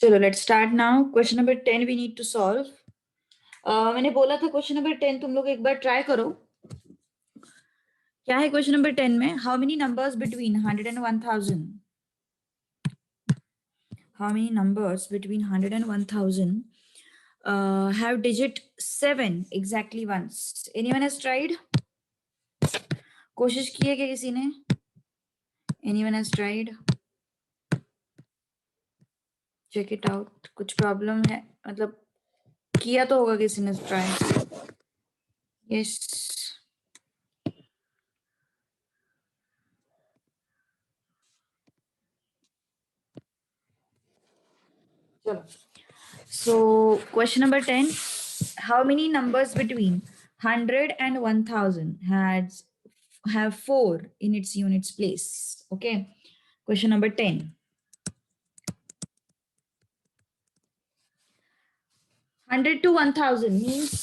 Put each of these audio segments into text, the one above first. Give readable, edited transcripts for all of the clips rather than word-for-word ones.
चलो let's start now. Question number 10 we need to solve. मैंने बोला था क्वेश्चन नंबर 10 तुम लोग एक बार ट्राई करो. क्या है क्वेश्चन नंबर 10 में? How many numbers between 100 and 1000? How many numbers between 100 and 1000 have digit 7 exactly once? Anyone has tried? कोशिश की है क्या किसी ने? Anyone has tried? Check it out. कुछ प्रॉब्लम है? मतलब किया तो होगा किसी ने ट्राई. Yes. चलो. So question number 10. How many numbers between 100 and 1000 have 4 in its units place? Okay. Question number 10. 100 to 1000 means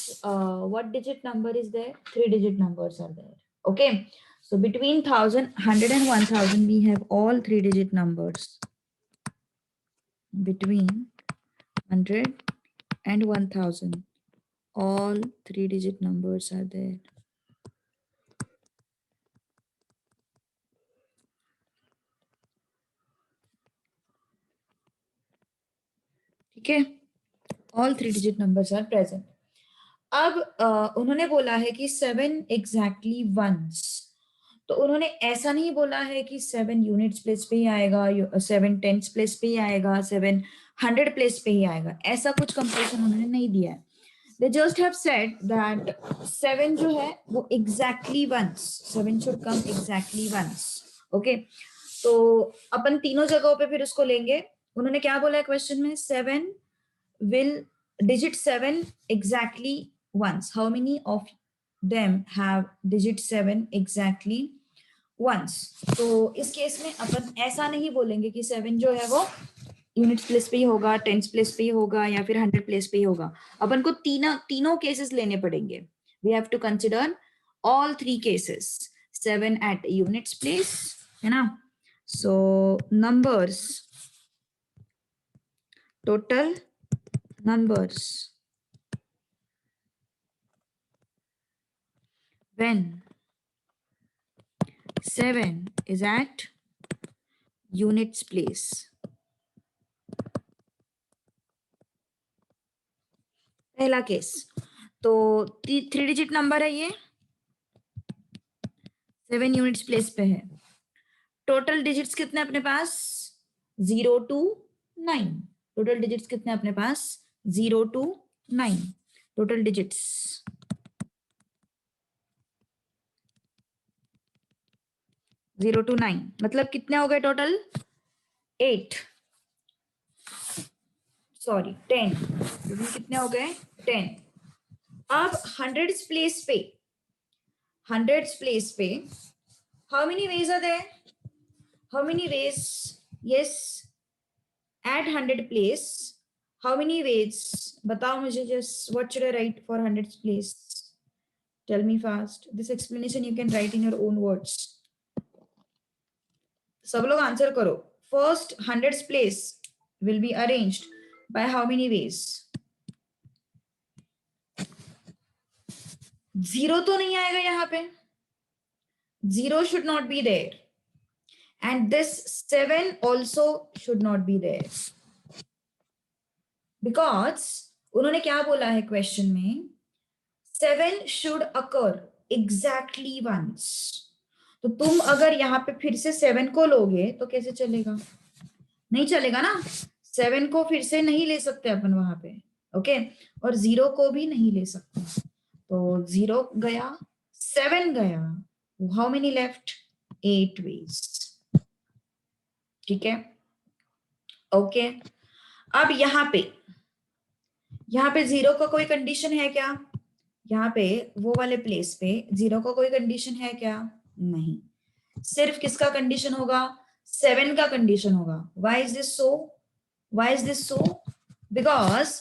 what digit number is there? 3 digit numbers are there. Okay. So between 100 and 1000 we have all 3 digit numbers. Between 100 and 1000 all 3 digit numbers are there. ठीक है. All 3 digit numbers are present. अब उन्होंने बोला है कि 7 exactly once. तो उन्होंने ऐसा नहीं बोला है कि 7 यूनिट्स प्लेस पे ही आएगा, 7 टेंस प्लेस पे ही आएगा, 7 100 प्लेस पे ही आएगा. ऐसा कुछ कंपल्सन उन्होंने नहीं दिया है. They just have said that 7 जो है वो exactly once. 7 should come exactly once. Okay. तो अपन तीनों जगहों पे फिर उसको लेंगे. उन्होंने क्या बोला है क्वेश्चन में? 7 will digit 7 exactly once. How many of them have digit 7 exactly once? तो इस केस में अपन ऐसा नहीं बोलेंगे कि 7 जो है वो यूनिट्स प्लेस पे ही होगा, टेंस प्लेस पे ही होगा या फिर 100 प्लेस पे ही होगा. अपन को तीनों केसेस लेने पड़ेंगे. We have to consider all 3 cases. 7 at units place, है ना? So numbers, total numbers when 7 is at units place. पहला केस तो 3 डिजिट नंबर है, ये 7 यूनिट्स प्लेस पे है. टोटल डिजिट्स कितने अपने पास? 0 to 9. टोटल डिजिट्स कितने अपने पास? 0 to 9. टोटल डिजिट्स 0 to 9 मतलब कितने हो गए टोटल? 8. सॉरी 10. कितने हो गए? 10. अब 100 प्लेस पे, 100 प्लेस पे how many ways are there? How many ways? Yes, at 100 place how many ways? बताओ मुझे. Just what should I write for 100 place? Tell me fast. This explanation you can write in your own words. सब लोग answer करो. First 100 place will be arranged by how many ways? 0 तो नहीं आएगा यहाँ पे. 0 should not be there. And this 7 also should not be there. Because उन्होंने क्या बोला है क्वेश्चन में? 7 should occur exactly once. तो तुम अगर यहाँ पे फिर से 7 को लोगे तो कैसे चलेगा? नहीं चलेगा ना. 7 को फिर से नहीं ले सकते अपन वहां पे. ओके. और 0 को भी नहीं ले सकते. तो 0 गया, 7 गया. How many left? 8 वेज. ठीक है. ओके. अब यहाँ पे 0 का कोई कंडीशन है क्या? यहाँ पे वो वाले प्लेस पे 0 का कोई कंडीशन है क्या? नहीं. सिर्फ किसका कंडीशन होगा? 7 का कंडीशन होगा. Why is this so? Why is this so? Because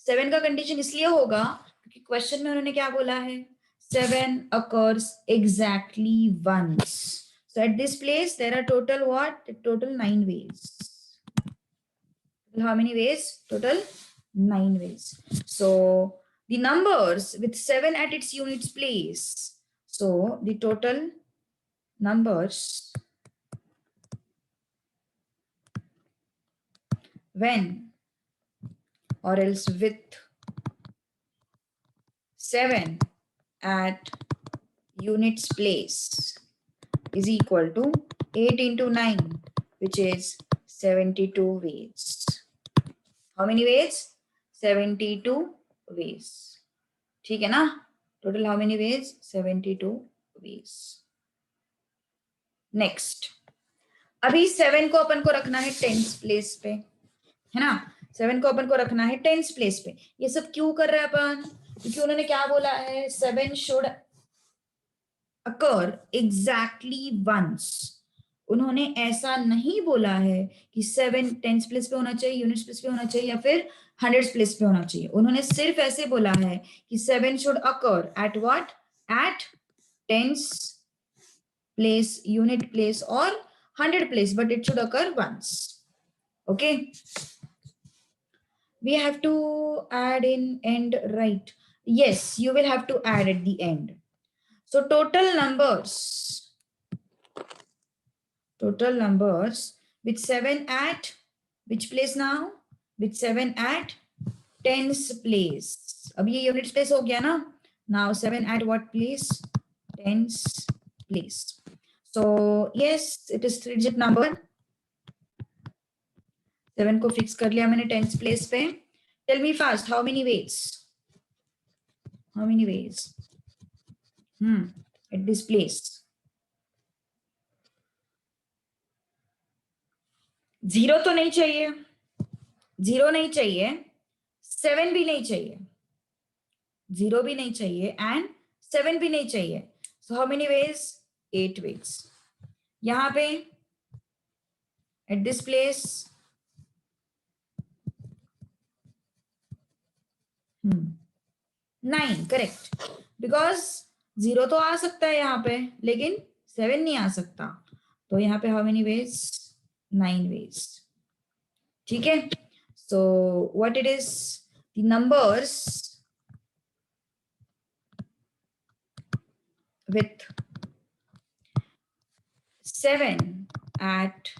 7 का कंडीशन इसलिए होगा क्योंकि क्वेश्चन में उन्होंने क्या बोला है? 7 occurs exactly once. So at this place there are total what? Total 9 ways. How many ways? Total 9 ways. So the numbers with 7 at its units place. So the total numbers when or else with 7 at units place is equal to 8 into 9, which is 72 ways. How many ways? 72 ways. ठीक है ना? Total how many ways? 72 ways. Next. अभी 7 को अपन को रखना है 10th place पे, है ना? 7 को अपन को रखना है 10th प्लेस पे. ये सब क्यों कर रहे हैं अपन? क्योंकि उन्होंने क्या बोला है? 7 should occur exactly once. उन्होंने ऐसा नहीं बोला है कि 7 10th प्लेस पे होना चाहिए, यूनिट्स प्लेस पे होना चाहिए या फिर 100th प्लेस पे होना चाहिए. उन्होंने सिर्फ ऐसे बोला है कि 7 should occur at what? At 10th place, unit place or 100 place, but it should occur once. Okay. We have to add in end, right? Yes, you will have to add at the end. So total numbers with 7 at which place now? With 7 at 10th place. अब ये unit place हो गया ना? Now 7 at what place? 10th place. So yes, it is 3-digit number. 7 को fix कर लिया मैंने 10th place पे. Tell me fast, how many ways? How many ways? At this place. 0 तो नहीं चाहिए, 0 नहीं चाहिए, 7 भी नहीं चाहिए, 0 भी नहीं चाहिए and 7 भी नहीं चाहिए. So how many ways? 8 ways. यहाँ पे at this place 9, correct, because 0 तो आ सकता है यहाँ पे लेकिन 7 नहीं आ सकता. तो यहाँ पे how many ways? 9 ways. ठीक है. So what it is? The numbers with 7 at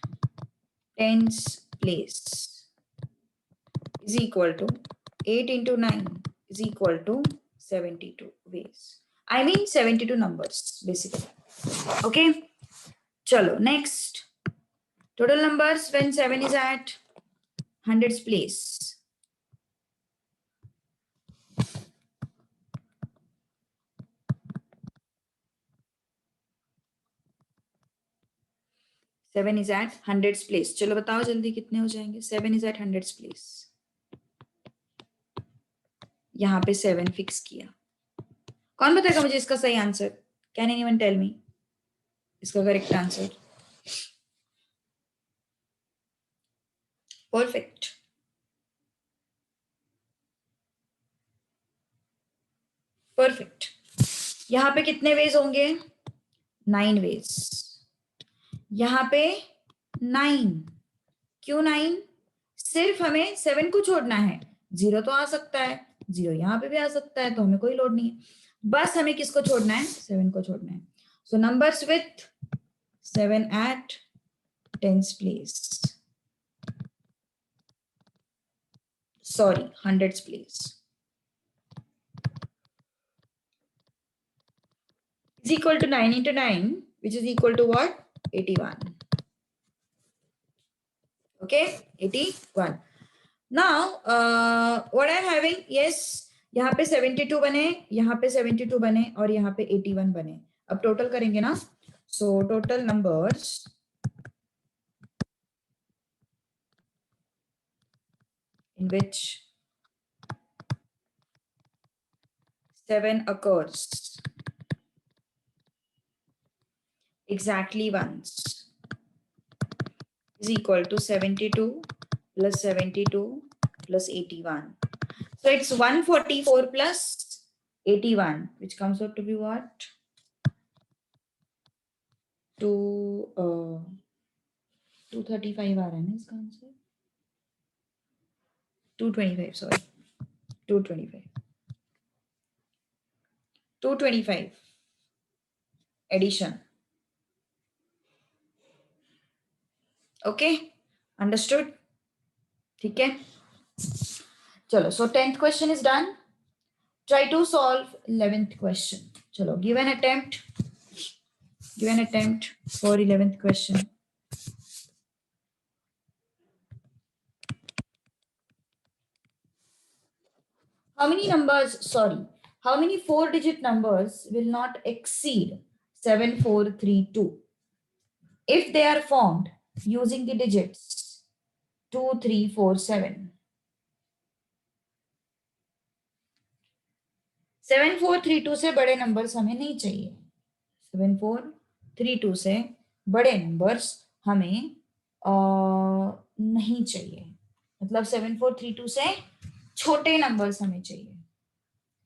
10th place is equal to 8 into 9 is equal to 72 ways. I mean 72 numbers basically. Okay. Chalo, next. Total numbers when 7 is at 100th place. Seven is at 100th place. चलो बताओ जल्दी कितने हो जाएंगे? 7 is at 100th place. यहाँ पे 7 fix किया. कौन बताएगा मुझे इसका सही answer? Can anyone tell me इसका करेक्ट आंसर? परफेक्ट. परफेक्ट. यहाँ पे कितने वेज होंगे? 9 वेज. यहाँ पे 9. क्यों 9? सिर्फ हमें 7 को छोड़ना है. 0 तो आ सकता है, 0 यहाँ पे भी आ सकता है, तो हमें कोई लोड नहीं है. बस हमें किसको छोड़ना है? 7 को छोड़ना है. सो numbers with 7 at 10th place. Sorry, 100th place. Is equal to 9 into 9, which is equal to what? 81. Okay, 81. Now, what I'm having, yes, यहाँ पे 72 बने, यहाँ पे 72 बने और यहाँ पे 81 बने. अब टोटल करेंगे ना. So total numbers in which 7 occurs exactly once is equal to 72 plus 72 plus 81. So it's 144 plus 81, which comes out to be what? 235 आ रहा है ना इसका answer. 225, sorry, 225. 225 addition. Okay, understood? ठीक है, चलो. So 10th question is done. Try to solve 11th question. चलो, give an attempt. Give an attempt for 11th question. How many numbers, sorry, how many 4-digit numbers will not exceed 7432 if they are formed using the digits 2, 3, 4, 7? 7432 से बड़े numbers हमें नहीं चाहिए. 7432 से बड़े numbers हमें नहीं चाहिए. मतलब 7432 से छोटे नंबर्स हमें चाहिए.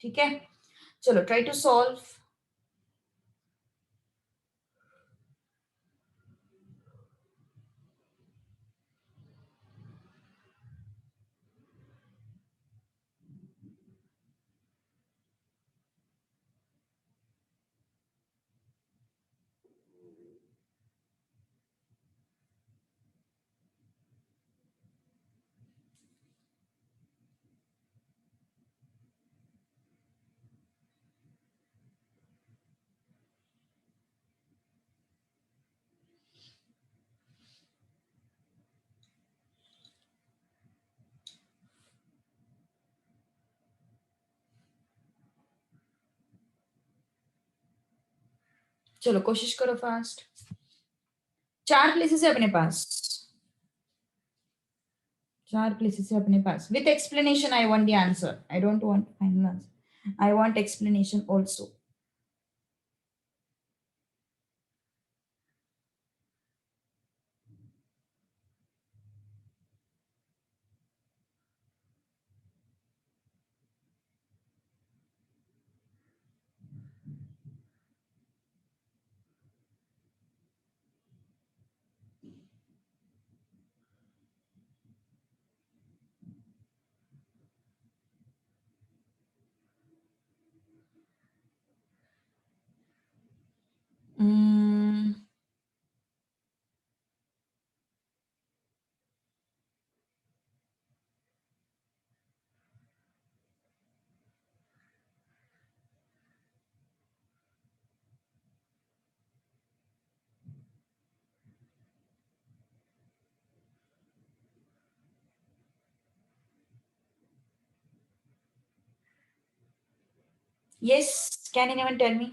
ठीक है, चलो ट्राई टू सॉल्व. चलो कोशिश करो फास्ट. 4 प्लेसेस है अपने पास. 4 प्लेसेस है अपने पास. With explanation I want the answer. I don't want final answer. I want explanation also. Yes, can anyone tell me?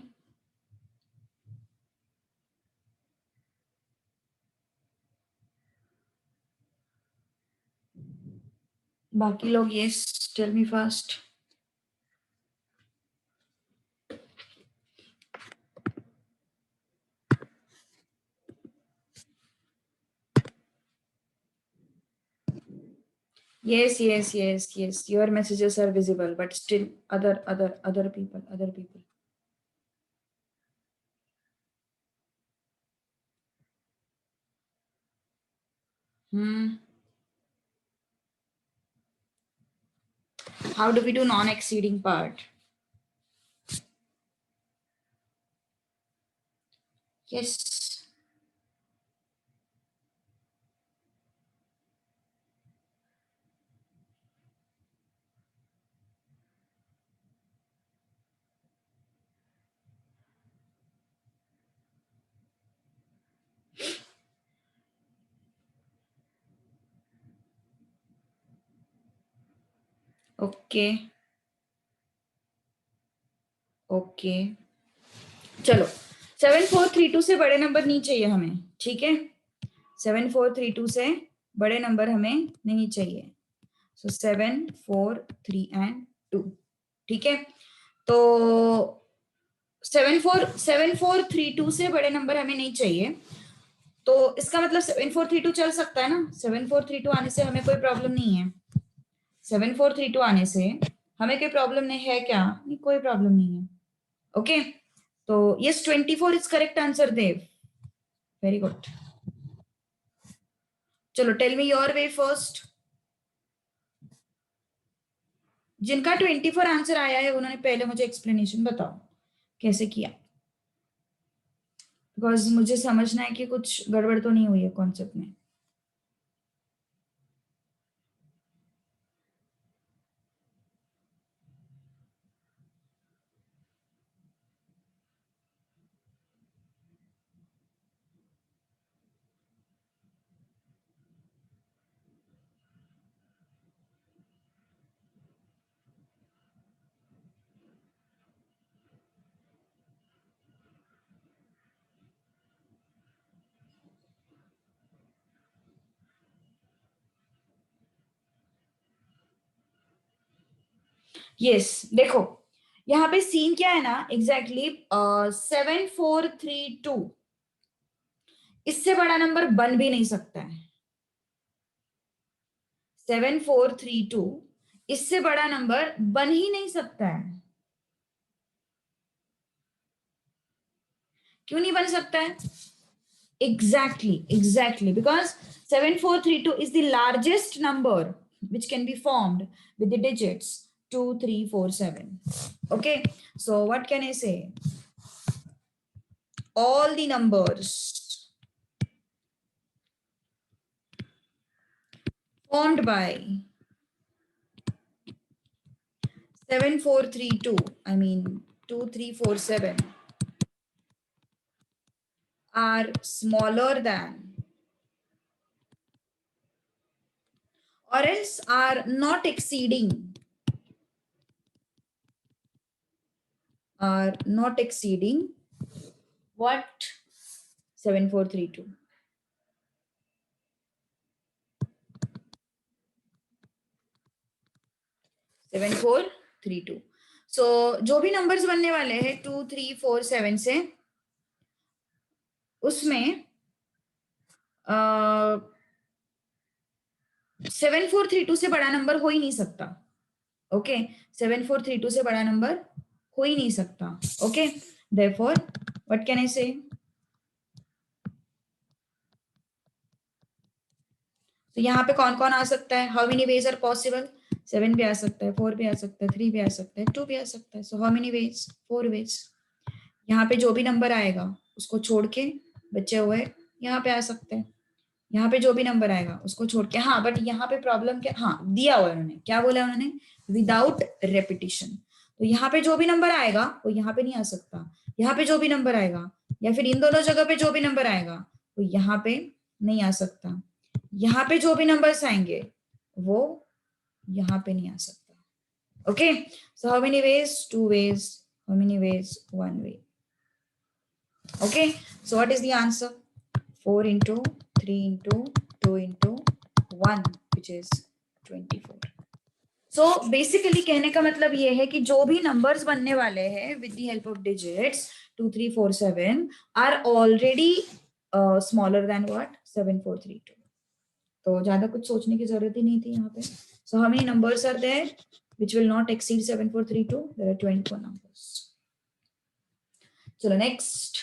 बाकी लोग yes, tell me fast. Yes, yes, yes, yes. Your messages are visible, but still other people. How do we do non-exceeding part? Yes. Okay. Okay, चलो. 7432 से बड़े number नहीं चाहिए हमें. ठीक है, 7432 से बड़े नंबर हमें नहीं चाहिए. सो 7, 4, 3 एंड 2. ठीक है, तो 7432 से बड़े नंबर हमें नहीं चाहिए. तो इसका मतलब 7432 चल सकता है ना. 7432 आने से हमें कोई प्रॉब्लम नहीं है. 7432 आने से हमें कोई प्रॉब्लम नहीं है क्या? नहीं, कोई प्रॉब्लम नहीं है. ओके, तो yes, 24 is correct answer Dev. Very good. चलो tell me your way first. जिनका 24 आंसर आया है उन्होंने पहले मुझे एक्सप्लेनेशन बताओ कैसे किया, बिकॉज मुझे समझना है कि कुछ गड़बड़ तो नहीं हुई है कॉन्सेप्ट में। यस देखो, यहाँ पे सीन क्या है ना, एग्जैक्टली 7432, इससे बड़ा नंबर बन भी नहीं सकता है। 7432 इससे बड़ा नंबर बन ही नहीं सकता है। क्यों नहीं बन सकता है? Exactly, because 7432 is the largest number which can be formed with the digits 2, 3, 4, 7. Okay, so what can I say? All the numbers formed by 7432, I mean 2, 3, 4, 7, are smaller than or else are not exceeding what? 7432. 7432। सो जो भी numbers बनने वाले हैं 2, 3, 4, 7 से, उसमें 7432 से बड़ा number हो ही नहीं सकता। ओके, 7432 से बड़ा नंबर हो ही नहीं सकता। Okay, therefore what can I say? तो यहाँ पे कौन कौन आ सकता है? How many ways are possible? 7 भी आ सकता है, 4 भी आ सकता है, 3 भी आ सकता है, 2 भी आ सकता है। So how many ways? 4 ways. यहाँ पे जो भी नंबर आएगा उसको छोड़ के बचे हुए यहाँ पे आ सकते हैं। यहाँ पे जो भी नंबर आएगा उसको छोड़ के, हाँ बट यहाँ पे प्रॉब्लम क्या, हाँ दिया हुआ है उन्होंने, क्या बोला उन्होंने? Without repetition. तो यहाँ पे जो भी नंबर आएगा वो यहाँ पे नहीं आ सकता, यहाँ पे जो भी नंबर आएगा या फिर इन दोनों जगह पे जो भी नंबर आएगा वो यहाँ पे नहीं आ सकता, यहाँ पे जो भी नंबर्स आएंगे वो यहाँ पे नहीं आ सकता। Okay, so how many ways? 2 ways. How many ways? 1 way. Okay, so what is the answer? 4 into 3 into 2 into 1, which is 24. So basically कहने का मतलब ये है कि जो भी numbers बनने वाले हैं with the help of digits 2, 3, 4, 7 are already smaller than what? 7, 4, 3, 2. तो ज्यादा कुछ सोचने की जरूरत ही नहीं थी यहाँ पे। So how many numbers are there which will not exceed 7, 4, 3, 2? There are 24 numbers. चलो next।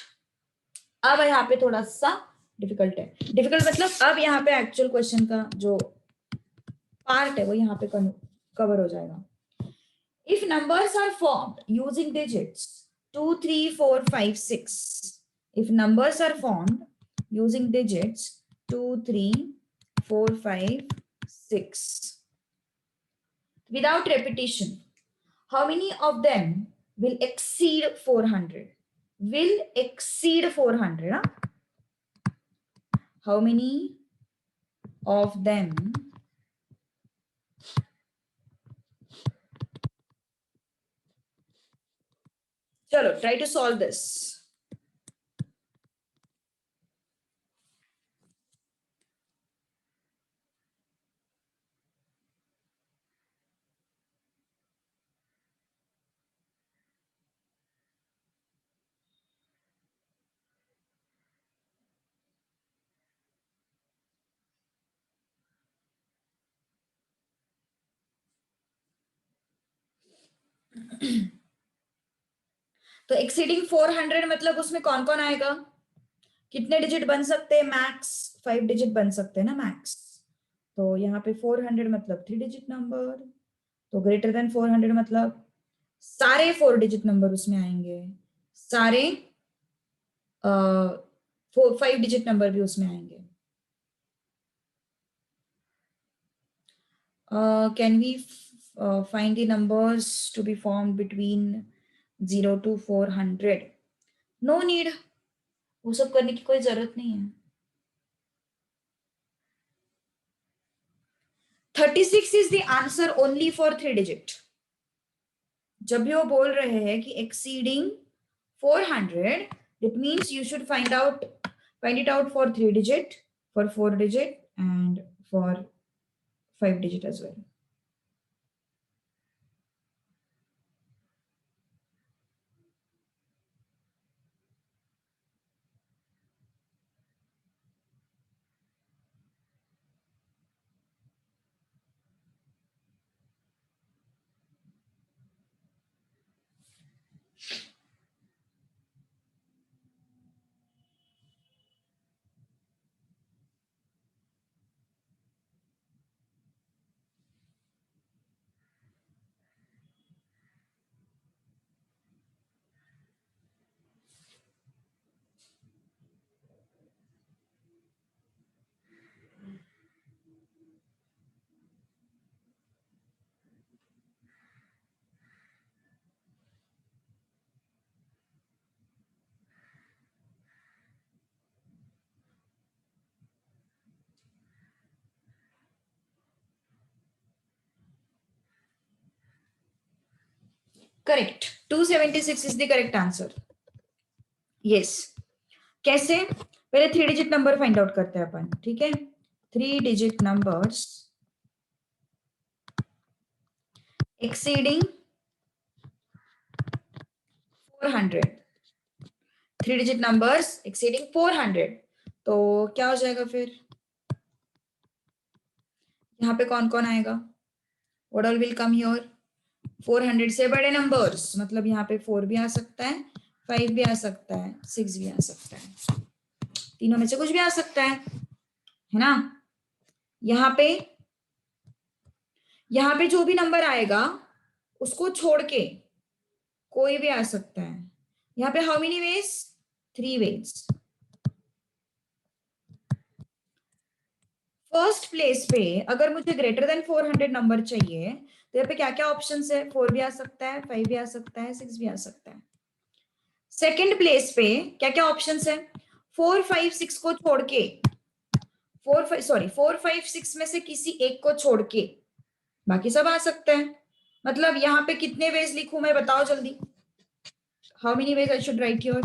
अब यहाँ पे थोड़ा सा डिफिकल्ट है, डिफिकल्ट मतलब अब यहाँ पे एक्चुअल क्वेश्चन का जो पार्ट है वो यहाँ पे कवर हो जाएगा। If numbers are formed using digits 2, 3, 4, 5, 6, if numbers are formed using digits 2, 3, 4, 5, 6 without repetition, how many of them will exceed 400? Will exceed 400, huh? How many of them chalo try to solve this? तो exceeding 400 मतलब उसमें कौन कौन आएगा? कितने digit बन सकते हैं? मैक्स 5 डिजिट बन सकते हैं ना मैक्स। तो यहाँ पे 400 मतलब 3 डिजिट नंबर, तो ग्रेटर देन 400 मतलब सारे 4 डिजिट नंबर उसमें आएंगे, सारे 5 डिजिट नंबर भी उसमें आएंगे. Can we find the numbers to be formed between 0 to 400? No need. वो सब करने की कोई जरूरत नहीं है. 36 is the answer only for 3 digit. जब भी वो बोल रहे हैं कि exceeding 400, it means you should find it out for 3 digit, for 4 digit and for 5 digit as well. Correct. 276 is the correct answer. Yes. कैसे? पहले 3 डिजिट नंबर फाइंड आउट करते हैं अपन. ठीक है, 3 digit numbers exceeding 400. 3 digit numbers exceeding 400. तो क्या हो जाएगा फिर? यहाँ पे कौन कौन आएगा? What all will come here? 400 से बड़े नंबर्स, मतलब यहाँ पे 4 भी आ सकता है, 5 भी आ सकता है, 6 भी आ सकता है. तीनों में से कुछ भी आ सकता है ना. यहाँ पे जो भी नंबर आएगा उसको छोड़ के कोई भी आ सकता है. यहाँ पे how many ways? 3 ways. First place पे अगर मुझे ग्रेटर देन 400 नंबर चाहिए तो यहाँ पे क्या क्या ऑप्शन है? 4 भी आ सकता है, 5 भी आ सकता है, 6 भी आ सकता है. सेकेंड प्लेस पे क्या क्या ऑप्शन है? 4, 5, 6 को छोड़ के 4, 5, 6 में से किसी एक को छोड़ के बाकी सब आ सकते हैं. मतलब यहाँ पे कितने वेज लिखूं मैं, बताओ जल्दी. How many ways I should write here?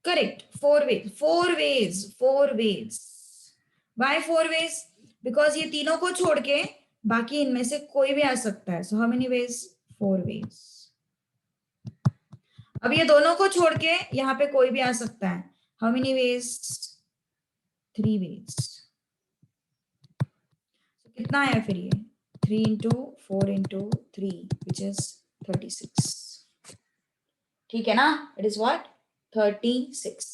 Correct, 4 ways. 4 ways, 4 ways. Why 4 ways? Because ये तीनों को छोड़ के बाकी इनमें से कोई भी आ सकता है. So how many ways? 4 ways. अब ये दोनों को छोड़ के यहाँ पे कोई भी आ सकता है. How many ways? 3 वेज. कितना आया फिर ये? 3 into 4 into 3 which is 36. ठीक है ना? It is what? 36.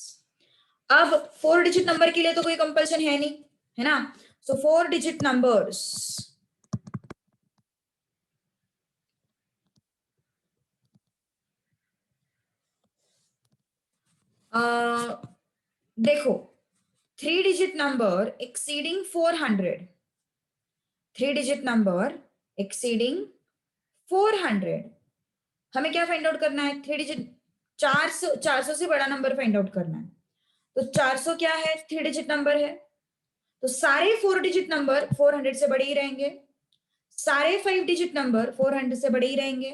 अब 4 डिजिट नंबर के लिए तो कोई कंपल्शन है नहीं, है ना. सो 4 डिजिट नंबर्स देखो, 3 digit number exceeding 400. 3 digit number exceeding 400. हमें क्या फाइंड आउट करना है? 3 डिजिट 400 से बड़ा नंबर फाइंड आउट करना है. तो 400 क्या है? 3 डिजिट नंबर है. तो सारे 4 डिजिट नंबर 400 से बड़े ही रहेंगे, सारे 5 डिजिट नंबर 400 से बड़े ही रहेंगे.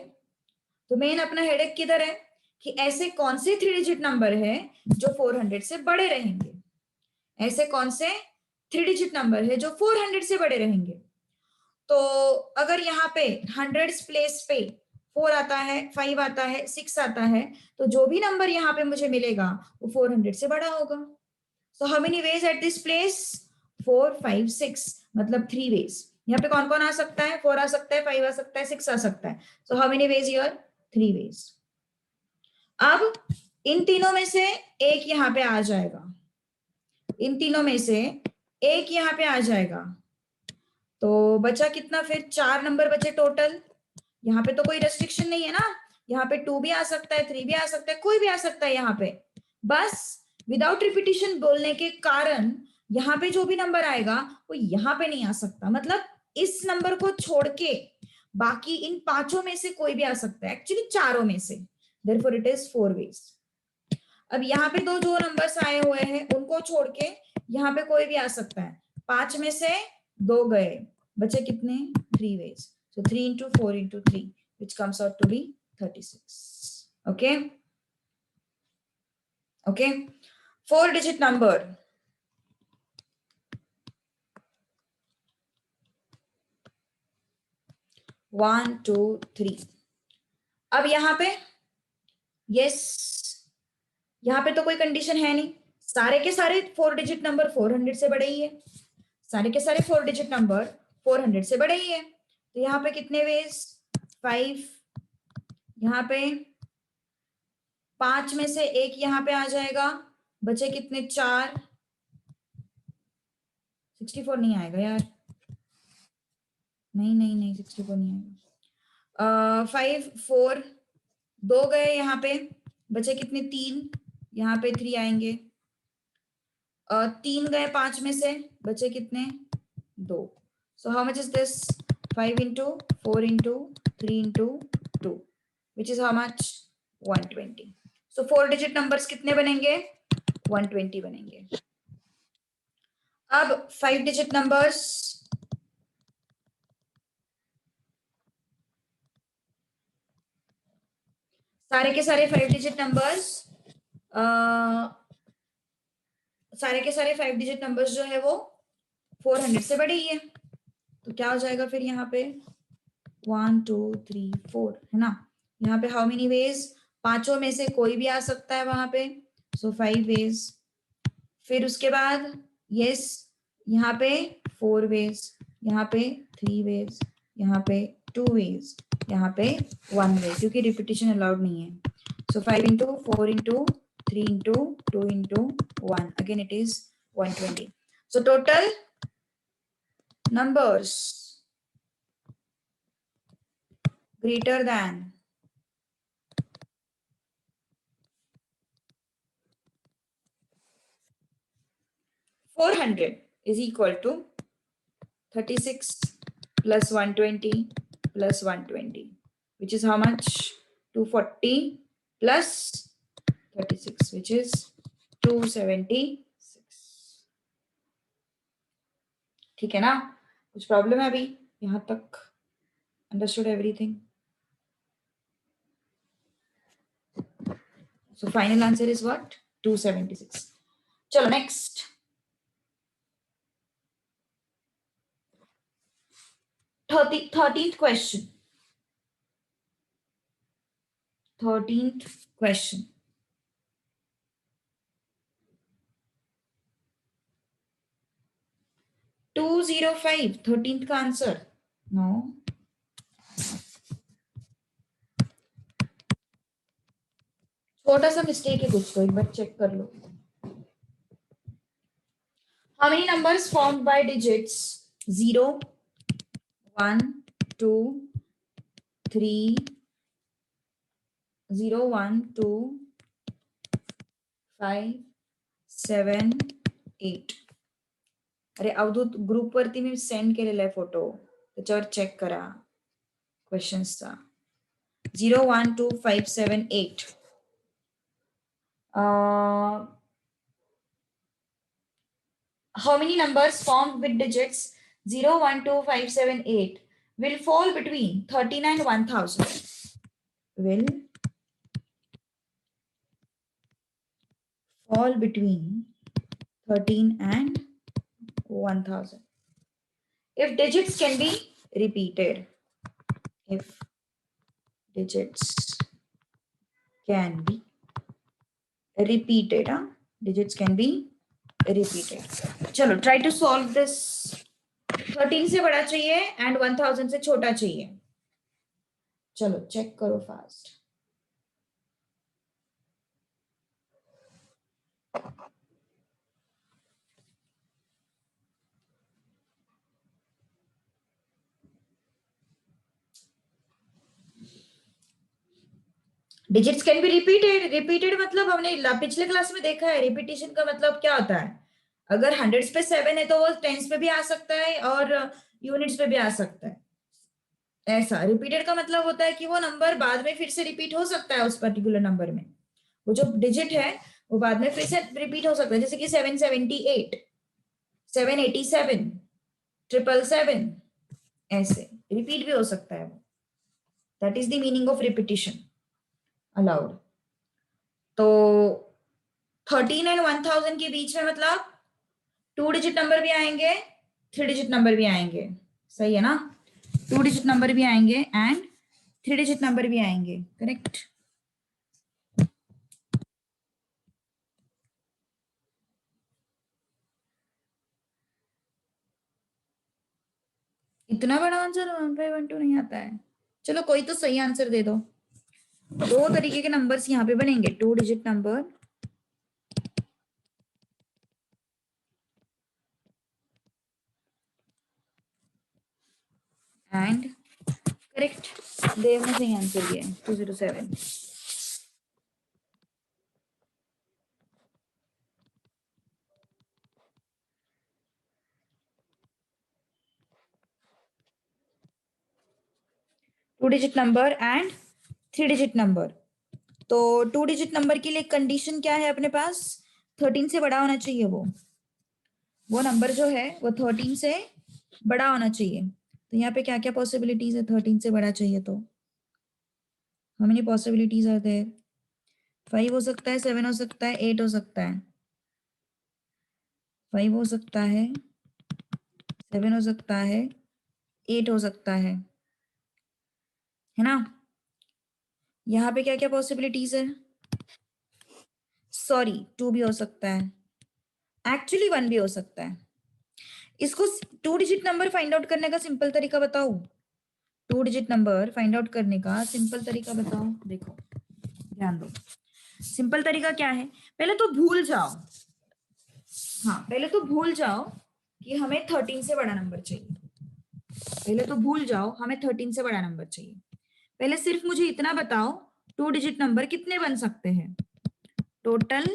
तो मेन अपना हेडेक किधर है कि ऐसे कौन से 3 डिजिट नंबर है जो 400 से बड़े रहेंगे? ऐसे कौन से 3 डिजिट नंबर है जो 400 से बड़े रहेंगे? तो अगर यहाँ पे 100 प्लेस पे 4 आता है, 5 आता है, 6 आता है, तो जो भी नंबर यहाँ पे मुझे मिलेगा वो 400 से बड़ा होगा. सो how many veg at this place? 4, 5, 6, मतलब 3 वेज. यहाँ पे कौन कौन आ सकता है? 4 आ सकता है, 5 आ सकता है, 6 आ सकता है. So how many ways here? 3 ways. अब इन तीनों में से एक यहाँ पे आ जाएगा, इन तीनों में से एक यहाँ पे आ जाएगा. तो बचा कितना फिर, 4 नंबर बचे टोटल। यहाँ पे तो कोई रेस्ट्रिक्शन नहीं है ना, यहाँ पे 2 भी आ सकता है, 3 भी आ सकता है, कोई भी आ सकता है यहाँ पे। बस विदाउट रिपीटिशन बोलने के कारण यहाँ पे जो भी नंबर आएगा वो यहाँ पे नहीं आ सकता, मतलब इस नंबर को छोड़ के बाकी इन पांचों में से कोई भी आ सकता है, एक्चुअली चारों में से। Therefore it is 4 ways. अब यहाँ पे दो जो नंबर्स आए हुए हैं उनको छोड़ के यहाँ पे कोई भी आ सकता है, 5 में से 2 गए, बचे कितने, 3 veg. So 3 into 4 into 3, which comes out to be 36. Okay. Okay. 4-digit number. 1, 2, 3. अब यहाँ पे yes, यहाँ पे तो कोई कंडीशन है नहीं, सारे के सारे 4-digit नंबर 400 से बड़े ही है, सारे के सारे 4-digit नंबर 400 से बड़े ही है। तो यहाँ पे कितने वेज, 5, यहाँ पे 5 में से एक यहाँ पे आ जाएगा, बचे कितने, 4। 64 नहीं आएगा यार, नहीं 64 नहीं आएगा। 5, 4, 2 गए यहाँ पे, बचे कितने, 3, यहाँ पे 3 आएंगे। 3 गए 5 में से, बचे कितने, 2। So how much is this, 5 into 4 into 3 into 2, which is how much, 120. So 4-digit numbers कितने बनेंगे, 120 बनेंगे। अब 5-digit numbers, सारे के सारे 5-digit numbers, सारे के सारे 5-digit numbers जो है वो 400 से बड़े ही है। तो क्या हो जाएगा फिर यहाँ पे, 1, 2, 3, 4 है ना। यहाँ पे हाउ मेनी वेज, पांचों में से कोई भी आ सकता है वहां पे, सो 5 वेज। फिर उसके बाद यस, यहाँ पे 4 वेज, यहाँ पे 3 वेज, यहाँ पे 2 वेज, यहाँ पे 1 वे, क्योंकि रिपीटिशन अलाउड नहीं है। सो 5 into 4 into 3 into 2 into 1, again it is 120. So total numbers greater than 400 is equal to 36 plus 120 plus 120, which is how much, 240 plus 36, which is 276. ठीक है ना, कुछ प्रॉब्लम है अभी यहाँ तक, understood everything? So final answer is what, 276. चलो next, 13th question. 13th question. 205, 13th का आंसर, नो, छोटा सा मिस्टेक है कुछ, तो एक बार चेक कर लो। How many numbers formed by digits 0, 1, 2, 3, 0, 1, 2, 5, 7, 8? अरे अवधूत, ग्रुप वरती मी सेंड केलेला आहे फोटो, त्याच्यावर चेक करा क्वेश्चन्सचा। 0, 1, 2, 5, 7, 8. How many numbers formed with digits 0, 1, 2, 5, 7, 8 will fall between 13 and 1000? Will fall between 13 and 1000 if digits can be repeated. If digits can be repeated, digits can be repeated. चलो try to solve this. 13 से बड़ा चाहिए and 1000 से छोटा चाहिए। चलो check करो fast. Digits can be repeated, repeated मतलब हमने पिछले क्लास में देखा है, रिपीटेशन का मतलब क्या होता है, अगर हंड्रेड्स पे 7 है तो वो टेंस पे भी आ सकता है और यूनिट्स पे भी आ सकता है। ऐसा रिपीटेड का मतलब होता है कि वो नंबर बाद में फिर से रिपीट हो सकता है उस पर्टिकुलर नंबर में, वो जो डिजिट है वो बाद में फिर से रिपीट हो सकता है, जैसे कि 778, 787, 777, ऐसे रिपीट भी हो सकता है वो। That is the meaning of repetition allowed. तो 13 एंड 1000 के बीच में मतलब 2 डिजिट नंबर भी आएंगे, 3 डिजिट नंबर भी आएंगे, सही है ना, 2 डिजिट नंबर भी आएंगे एंड 3 डिजिट नंबर भी आएंगे, करेक्ट। इतना बड़ा आंसर 1512 नहीं आता है। चलो कोई तो सही आंसर दे दो। दो तरीके के नंबर्स यहाँ पे बनेंगे, 2 डिजिट नंबर एंड करेक्ट, देव ने सही आंसर दिया है 207। Two digit number and 3 digit number. तो 2 डिजिट नंबर के लिए कंडीशन क्या है अपने पास, 13 से बड़ा होना चाहिए, वो नंबर जो है वो 13 से बड़ा होना चाहिए। तो यहाँ पे क्या क्या पॉसिबिलिटीज है, 13 से बड़ा चाहिए तो how many possibilities are there, 5 हो सकता है, 7 हो सकता है, 8 हो सकता है, 5 हो सकता है, 7 हो सकता है, 8 हो सकता है ना। यहाँ पे क्या क्या पॉसिबिलिटीज है, सॉरी 2 भी हो सकता है, एक्चुअली 1 भी हो सकता है। इसको 2 डिजिट नंबर फाइंड आउट करने का सिंपल तरीका बताओ, 2 डिजिट नंबर फाइंड आउट करने का सिंपल तरीका बताओ। देखो ध्यान दो, सिंपल तरीका क्या है, पहले तो भूल जाओ, हाँ पहले तो भूल जाओ कि हमें 13 से बड़ा नंबर चाहिए, पहले तो भूल जाओ हमें 13 से बड़ा नंबर चाहिए। पहले सिर्फ मुझे इतना बताओ 2 डिजिट नंबर कितने बन सकते हैं, total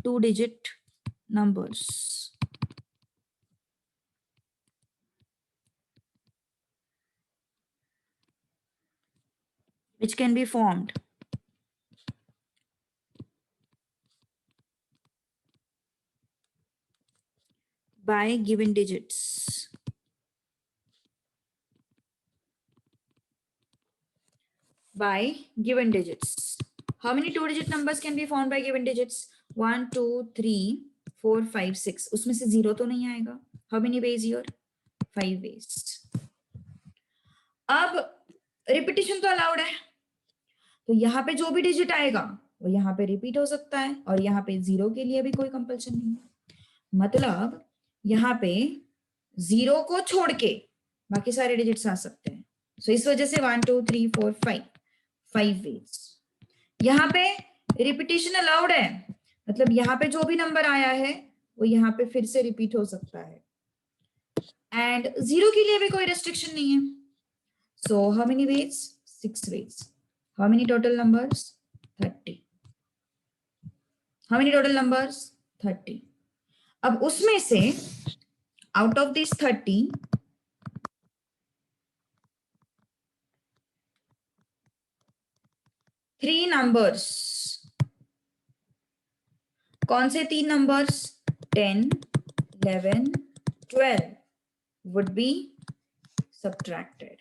2 digit numbers. which can be formed by given digits. By given digits. How many 2 digit numbers can be formed by given digits? 1, 2, 3, 4, 5, 6. उसमें से 0 तो नहीं आएगा. How many ways here? 5 ways. अब रिपीटिशन तो अलाउड है, तो यहाँ पे जो भी डिजिट आएगा वो यहाँ पे रिपीट हो सकता है, और यहाँ पे 0 के लिए भी कोई कंपल्शन नहीं है। मतलब यहाँ पे 0 को छोड़ के बाकी सारे डिजिट्स आ सकते हैं। सो इस वजह से 1, 2, 3, 4, 5 वेज। यहाँ पे रिपीटेशन अलाउड है, मतलब यहाँ पे जो भी नंबर आया है वो यहाँ पे फिर से रिपीट हो सकता है, एंड 0 के लिए भी कोई रेस्ट्रिक्शन नहीं है। So how many ways, 6 ways. How many total numbers, 30। How many total numbers, 30। अब उसमें से आउट ऑफ दिस 30 3 नंबर्स, कौन से 3 नंबर्स, 10, 11, 12 would be subtracted.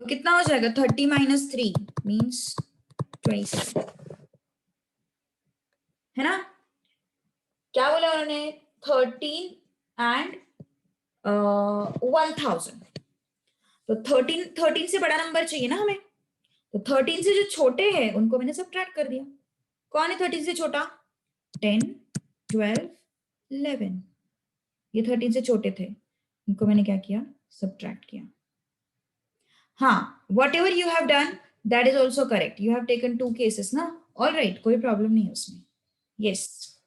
तो कितना हो जाएगा, 30 माइनस 3 मीन्स 27, है ना। क्या बोला उन्होंने, 13 एंड 1000। तो 13 से बड़ा नंबर चाहिए ना हमें, तो 13 से जो छोटे हैं उनको मैंने सब्ट्रैक्ट कर दिया। कौन है 13 से छोटा, 10, 12, 11, ये 13 से छोटे थे, इनको मैंने क्या किया, सब्ट्रैक्ट किया। हाँ, what ever you have done that is also correct, you have taken 2 cases ना, ऑल राइट, कोई प्रॉब्लम नहीं है उसमें, यस।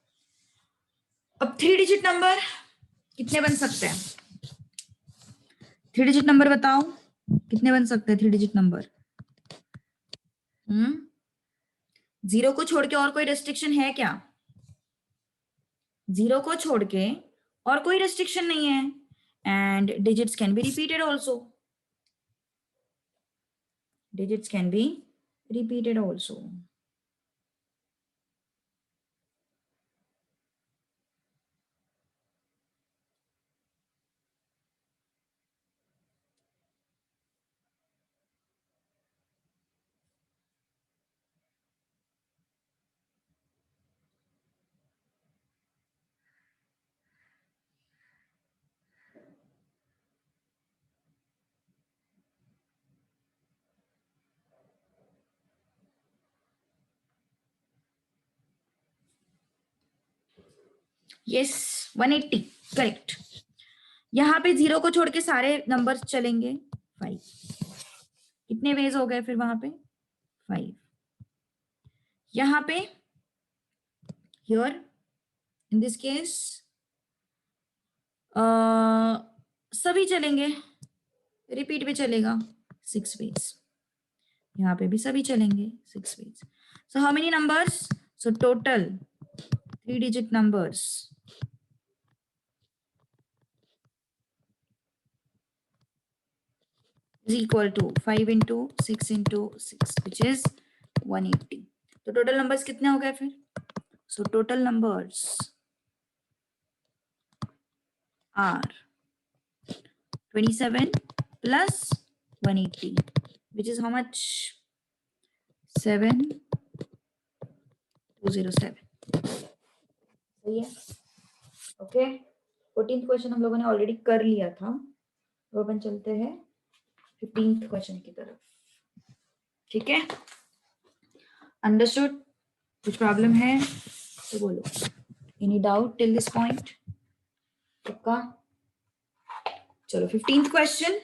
अब 3 डिजिट नंबर कितने बन सकते हैं, 3 डिजिट नंबर बताओ। कितने बन सकते हैं 3 डिजिट नंबर? 0 को छोड़ के और कोई रेस्ट्रिक्शन है क्या? 0 को छोड़ के और कोई रेस्ट्रिक्शन नहीं है, and digits can be repeated also. Digits can be repeated also. Yes, 180 correct. यहाँ पे 0 को छोड़ के सारे नंबर्स चलेंगे. 5. कितने वेज हो गए फिर वहां पे? 5. यहाँ पे here in this case सभी चलेंगे, रिपीट भी चलेगा. 6 वेज. यहाँ पे भी सभी चलेंगे 6 veg. So how many numbers? So total 3 digit numbers is equal to 5 into 6 into 6, which is 180. तो टोटल नंबर्स कितने हो गए फिर? So total numbers are 27 plus 180, which is how much? 7207. सही है. ओके. 14th क्वेश्चन हम लोगों ने ऑलरेडी कर लिया था, तो अपन चलते हैं 15th क्वेश्चन की तरफ. ठीक है, अंडरस्टूड? कुछ प्रॉब्लम है तो बोलो. Any doubt till this point? पक्का? चलो 15th क्वेश्चन.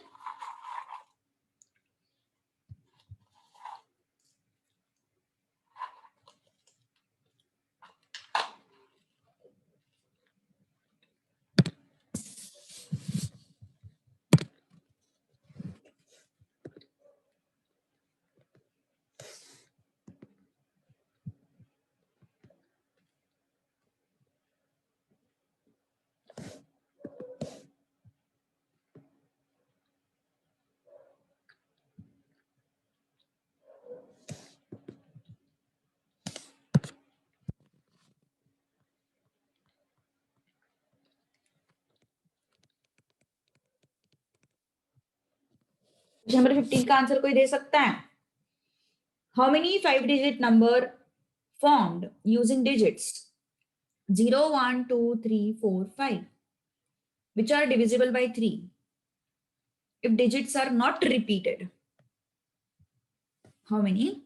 नंबर 15 का आंसर कोई दे सकता है? How many 5 digit number formed using digits 0, 1, 2, 3, 4, 5, which are divisible by 3 if digits are not repeated? How many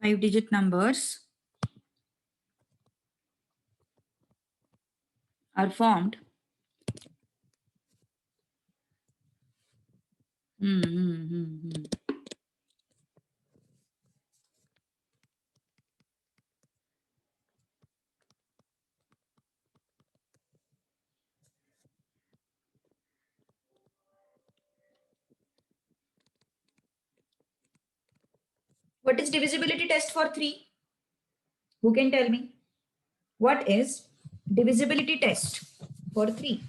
5 digit numbers are formed What is divisibility test for 3? Who can tell me? What is divisibility test for 3?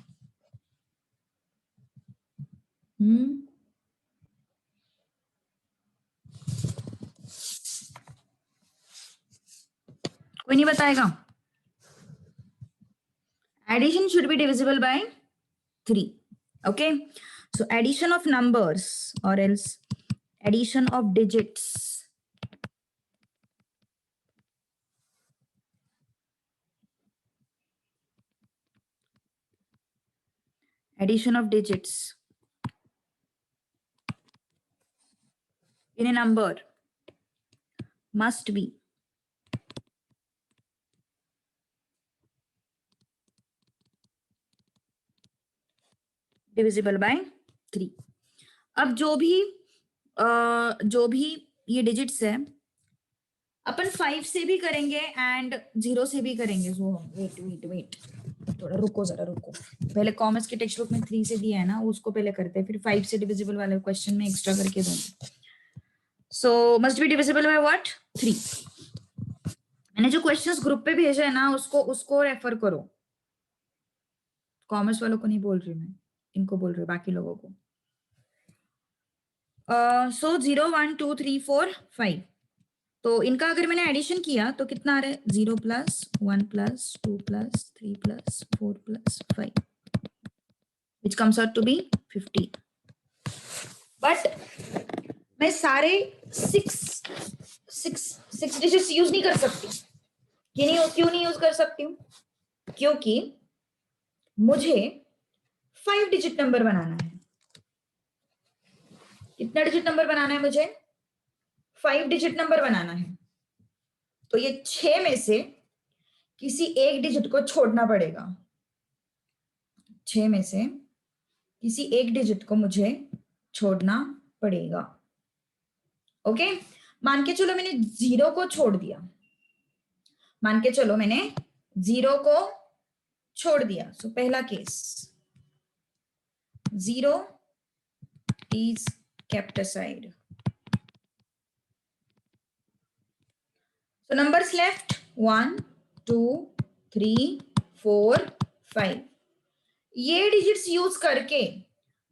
कोई नहीं बताएगा? Addition should be divisible by 3. Okay, so addition of numbers or else addition of digits in a number must be divisible by 3. अब जो भी ये digits है अपन 5 से भी करेंगे एंड 0 से भी करेंगे. सो वेट थोड़ा रुको, जरा रुको, पहले कॉमर्स के टेक्स्ट बुक में 3 से दिया है ना, उसको पहले करते हैं, फिर 5 से डिविजिबल वाले क्वेश्चन में एक्स्ट्रा करके दूंगी. सो must be divisible by what? 3. मैंने जो क्वेश्चंस ग्रुप पे भेजा है ना, उसको रेफर करो. कॉमर्स वालों को नहीं बोल रही मैं, इनको बोल रही हूँ, बाकी लोगों को. सो 0 1 2 3 4 5. तो इनका अगर मैंने एडिशन किया तो कितना आ रहा है? 0 plus 1 plus 2 plus 3 plus 4 plus 5, which comes out to be 50. But मैं सारे 6 डिजिट्स यूज नहीं कर सकती. क्यों नहीं यूज कर सकती हूँ? क्योंकि मुझे 5 डिजिट नंबर बनाना है. कितना डिजिट नंबर बनाना है मुझे? 5 डिजिट नंबर बनाना है. तो ये 6 में से किसी एक डिजिट को छोड़ना पड़ेगा. 6 में से किसी एक डिजिट को मुझे छोड़ना पड़ेगा. ओके, मान के चलो मैंने 0 को छोड़ दिया. मान के चलो मैंने 0 को छोड़ दिया. सो पहला case, 0 is kept aside. So numbers left 1 2 3 4 5. ये डिजिट्स यूज करके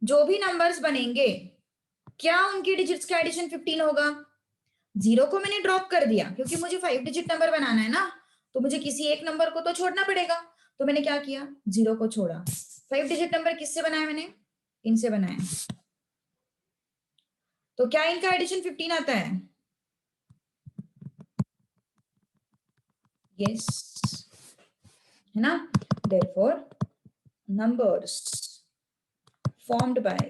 जो भी नंबर्स बनेंगे, क्या उनके डिजिट्स का एडिशन 15 होगा? 0 को मैंने ड्रॉप कर दिया क्योंकि मुझे 5 डिजिट नंबर बनाना है ना, तो मुझे किसी एक नंबर को तो छोड़ना पड़ेगा. तो मैंने क्या किया? 0 को छोड़ा. 5 डिजिट नंबर किससे बनाया मैंने? इनसे बनाया. तो क्या इनका एडिशन 15 आता है? यस, है ना? Therefore, numbers formed by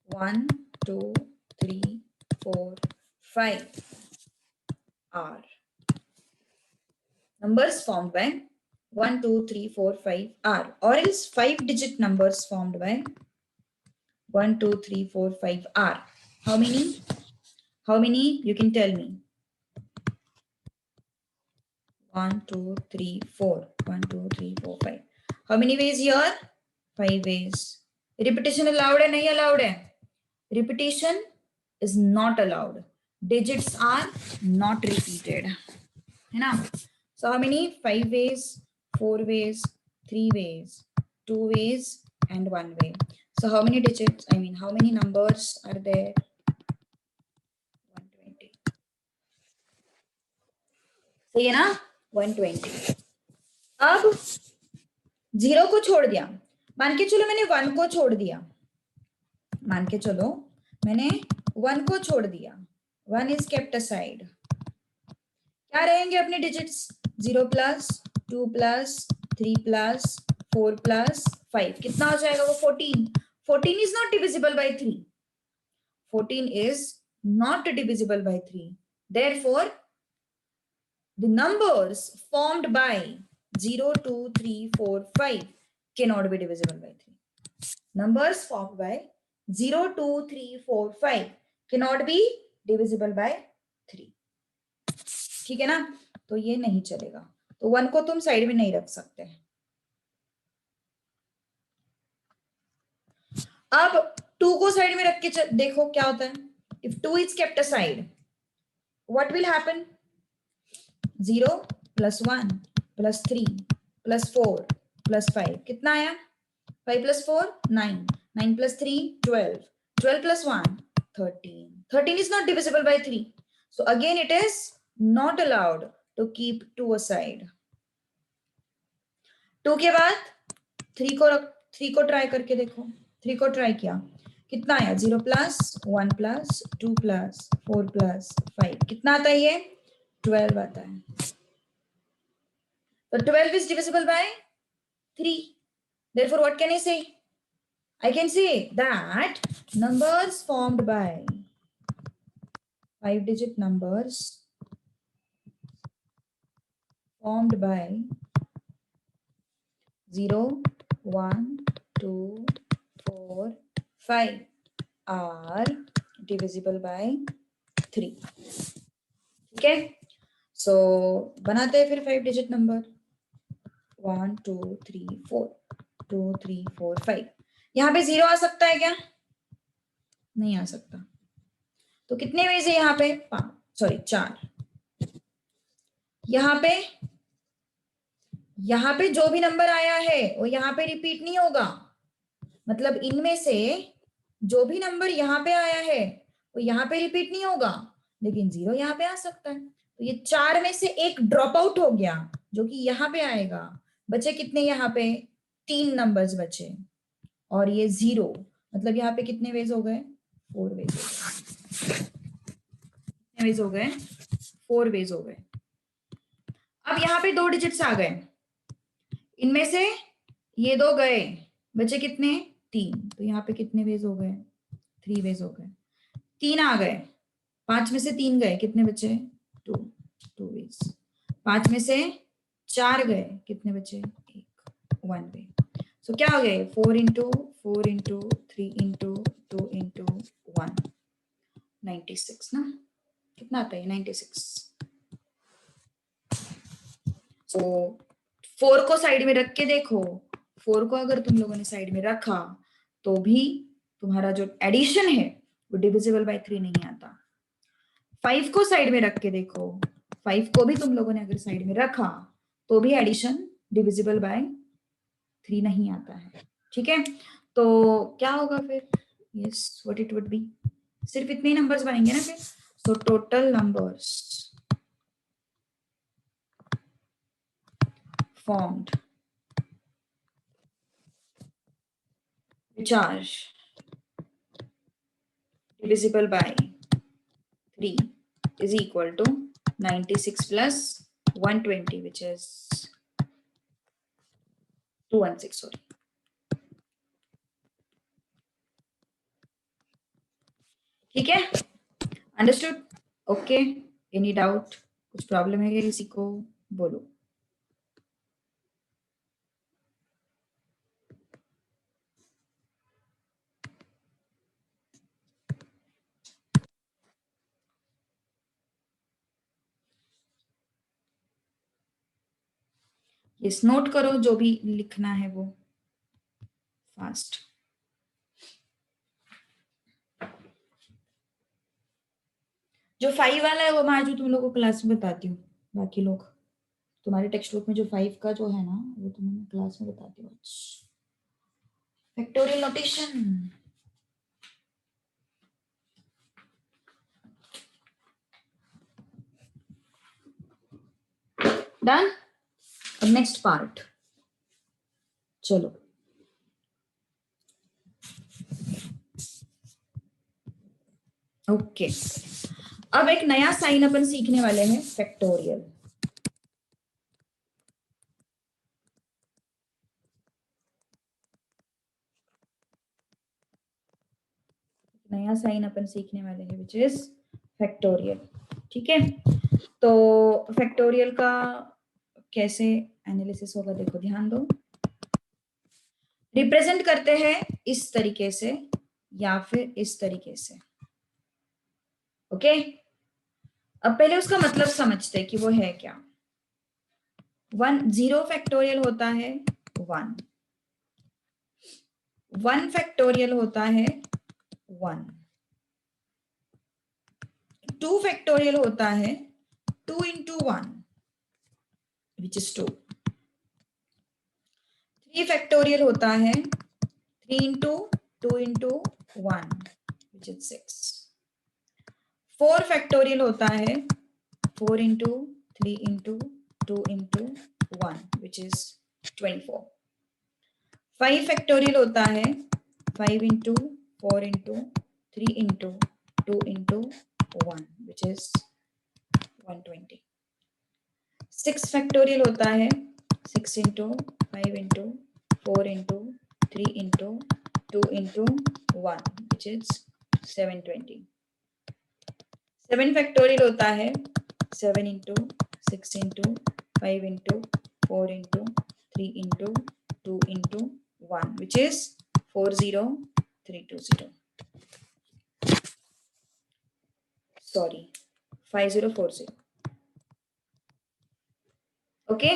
1 2 3 4 5 are numbers formed by 1 2 3 4 5 are, or else 5 digit numbers formed by 1 2 3 4 5 are. How many? How many? You can tell me. 1 2 3 4. 1 2 3 4 5. How many ways here? 5 ways. Repetition allowed है? नहीं allowed है? Repetition is not allowed. Digits are not repeated, है ना? So how many? 5 ways, 4 ways, 3 ways, 2 ways, and 1 way. So how many digits? I mean, how many numbers are there? 120. सही है ना? 120. अब 0 को छोड़ दिया. मान के चलो मैंने 1 को छोड़ दिया. मान के चलो मैंने 1 को छोड़ दिया. 1 is kept aside. क्या रहेंगे अपने digits? 0 plus 2 plus 3 plus 4 plus 5. कितना हो जाएगा वो? 14. 14 is not divisible by 3. 14 is not divisible by 3. Therefore, the numbers formed by 0 2 3 4 5 cannot be divisible by 3. Numbers formed by 0 2 3 4 5 cannot be divisible by 3. ठीक है ना? तो ये नहीं चलेगा. तो 1 को तुम साइड में नहीं रख सकते. अब 2 को साइड में रख के देखो क्या होता है. If 2 is kept aside, what will happen? 0 plus 1 plus 3 plus 4 plus 5. कितना आया? 5 plus 4 9. 9 plus 3 12. 12 plus 1 13. 13 is not divisible by 3. So again it is not allowed to keep 2 aside. 2 के बाद 3 को ट्राई करके देखो. 3 को ट्राई किया, कितना आया? 0 प्लस 1 प्लस 2 प्लस 4 प्लस 5. कितना आता है ये? 12 आता है. तो 12 is divisible by 3. Therefore, what can I say? I can say that numbers formed by 5 digit numbers formed by 0 1 2 4 5 are divisible by 3. Okay, सो बनाते हैं फिर 5 डिजिट नंबर 1 2 3 4 2 3 4 5। यहाँ पे 0 आ सकता है क्या? नहीं आ सकता। तो कितने वेज है यहाँ पे? 5 सॉरी 4। यहाँ पे जो भी नंबर आया है वो यहाँ पे रिपीट नहीं होगा। मतलब इनमें से जो भी नंबर यहाँ पे आया है वो यहाँ पे रिपीट नहीं होगा, लेकिन 0 यहाँ पे आ सकता है। तो ये 4 में से एक ड्रॉप आउट हो गया जो कि यहाँ पे आएगा। बचे कितने? यहाँ पे 3 नंबर्स बचे और ये 0, मतलब यहाँ पे कितने वेज हो गए? 4 वेज हो गए। कितने वेज हो गए? 4 वेज हो गए। अब यहाँ पे 2 डिजिट्स आ गए, इनमें से ये 2 गए, बचे कितने? 3। तो यहाँ पे कितने वेज हो गए? 3 वेज हो गए। 3 आ गए, 5 में से 3 गए, कितने बचे? 2 वेज। 5 में से 4 गए, कितने बचे? 1 वे। सो क्या हो गए? 4 इंटू 4 इंटू 3 इंटू 2 इंटू 1, 96 ना? कितना आता है? 96। सो 4 को साइड में रख के देखो, 4 को अगर तुम लोगों ने साइड में रखा तो भी तुम्हारा जो एडिशन है वो डिविजिबल बाय 3 नहीं आता। 5 को साइड में रख के देखो, 5 को भी तुम लोगों ने अगर साइड में रखा तो भी एडिशन डिविजिबल बाय 3 नहीं आता है। ठीक है, तो क्या होगा फिर? Yes, what it would be, सिर्फ इतने ही नंबर्स बनेंगे ना फिर। So total numbers formed which are divisible by 3 is equal to 96 plus 120 which is 216, sorry. ठीक है, अंडरस्टूड? Okay, any doubt? कुछ प्रॉब्लम है क्या किसी को? बोलो। यस, नोट करो जो भी लिखना है वो फास्ट। जो 5 वाला है वो मैं आज तुम लोगों को क्लास में बताती हूँ। बाकी लोग तुम्हारे टेक्स्ट बुक में जो 5 का जो है ना वो तुम्हें क्लास में बताती हूँ आज। Factorial notation done. अब नेक्स्ट पार्ट, चलो। ओके, अब एक नया साइन अपन सीखने वाले हैं, फैक्टोरियल। नया साइन अपन सीखने वाले हैं विच इज फैक्टोरियल। ठीक है, तो फैक्टोरियल का कैसे एनालिसिस होगा देखो, ध्यान दो। रिप्रेजेंट करते हैं इस तरीके से या फिर इस तरीके से। ओके, अब पहले उसका मतलब समझते हैं कि वो है क्या। 0 फैक्टोरियल होता है 1, 1 फैक्टोरियल होता है 1, 2 फैक्टोरियल होता है 2 into 1 which is 2, 3 फैक्टोरियल होता है 3 into 2 into 1 which is 6, 4 factorial होता है 4 into 3 into 2 into 1 which is 24, 5 factorial होता है 5 into 4 into 3 into 2 into 1 which is 120, 6 factorial होता है 6 into 5 into 4 into 3 into 2 into 1 which is 720, 7 factorial होता है 7 into 6 into 5 into 4 into 3 into 2 into 1 which is 40320, sorry 5040, okay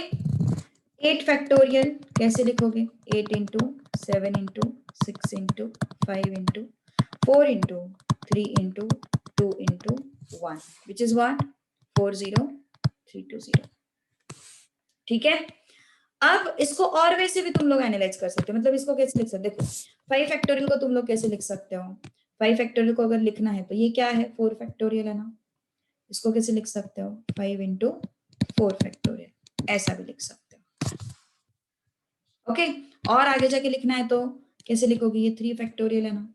8 factorial कैसे लिखोगे 8 into 7 into 6 into 5 into 4 into 3 into 2 into 1 which is what 40320 ठीक है। अब इसको और वैसे भी तुम लोग एनालाइज कर सकते हो मतलब इसको कैसे लिख सकते हो देखो 5 फैक्टोरियल को तुम लोग कैसे लिख सकते हो 5 फैक्टोरियल को अगर लिखना है तो ये क्या है 4 फैक्टोरियल है ना इसको कैसे लिख सकते हो 5 इंटू 4 फैक्टोरियल ऐसा भी लिख सकते हो ओके और आगे जाके लिखना है तो कैसे लिखोगे ये 3 फैक्टोरियल है ना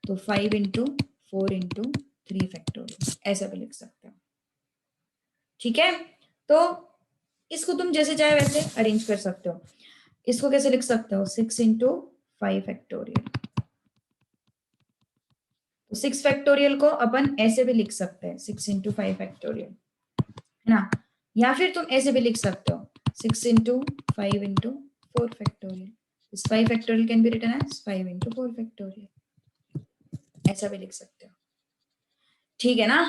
तो 5 इंटू 4 इंटू 3 फैक्टोरियल ऐसा भी लिख सकते हो ठीक है। तो इसको तुम जैसे चाहे वैसे अरेंज कर सकते हो इसको कैसे लिख सकते हो 6 इंटू 5 फैक्टोरियल तो 6 फैक्टोरियल को अपन ऐसे भी लिख सकते हैं 6 इंटू 5 फैक्टोरियल है ना या फिर तुम ऐसे भी लिख सकते हो 6 इंटू 5 इंटू 4 फैक्टोरियल इस 5 factorial can be written as 5 into 4 factorial ऐसा भी लिख सकते हो ठीक है ना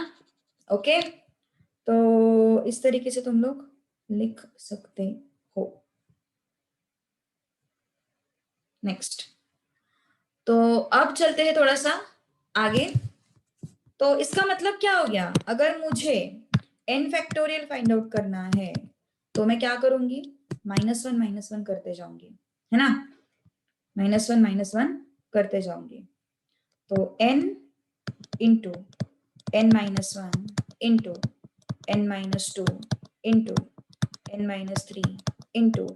ओके तो इस तरीके से तुम लोग लिख सकते हो नेक्स्ट तो अब चलते हैं थोड़ा सा आगे तो इसका मतलब क्या हो गया अगर मुझे n फैक्टोरियल फाइंड आउट करना है तो मैं क्या करूंगी -1 करते जाऊंगी है ना -1 करते जाऊंगी तो n into n-1 into n-2 into n-3 into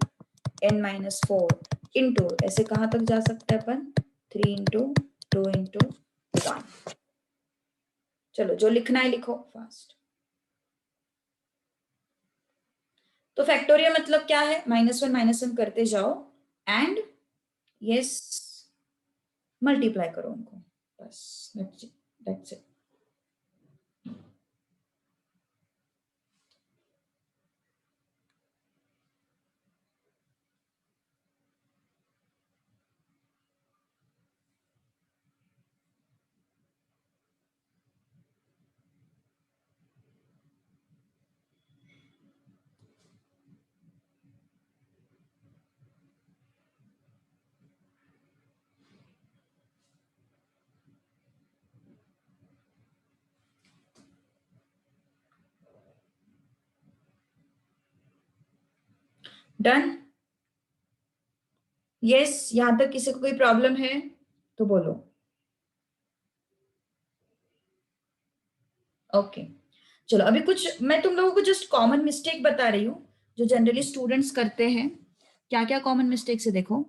n-4 into ऐसे कहां तक जा सकते हैं अपन 3 इंटू 2 इंटू 1 चलो जो लिखना है लिखो फास्ट तो फैक्टोरियल मतलब क्या है -1 करते जाओ एंड यस मल्टीप्लाई करो उनको बस दैट्स इट डन यस यहां तक किसी को कोई प्रॉब्लम है तो बोलो ओके चलो अभी कुछ मैं तुम लोगों को जस्ट कॉमन मिस्टेक बता रही हूँ जो जनरली स्टूडेंट्स करते हैं क्या क्या कॉमन मिस्टेक से देखो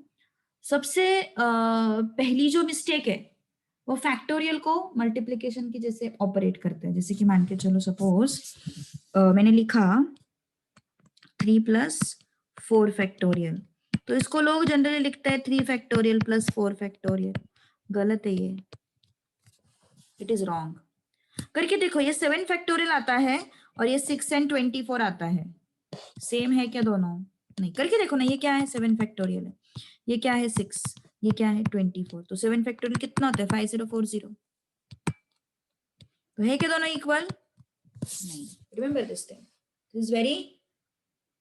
सबसे पहली जो मिस्टेक है वो फैक्टोरियल को मल्टीप्लिकेशन की जैसे ऑपरेट करते हैं जैसे कि मान के चलो सपोज मैंने लिखा 3 प्लस 4 फैक्टोरियल तो इसको लोग जनरली लिखते हैं 3 फैक्टोरियल प्लस 4 फैक्टोरियल गलत है ये इट इज रॉन्ग करके देखो ये 7 फैक्टोरियल आता है और ये 6 एंड 24 आता है सेम है क्या दोनों नहीं करके देखो ना ये क्या है 7 फैक्टोरियल है ये क्या है 6 ये क्या है 24 तो 7 फैक्टोरियल कितना होता है 5040 तो है क्या दोनों इक्वल नहीं remember this thing this is very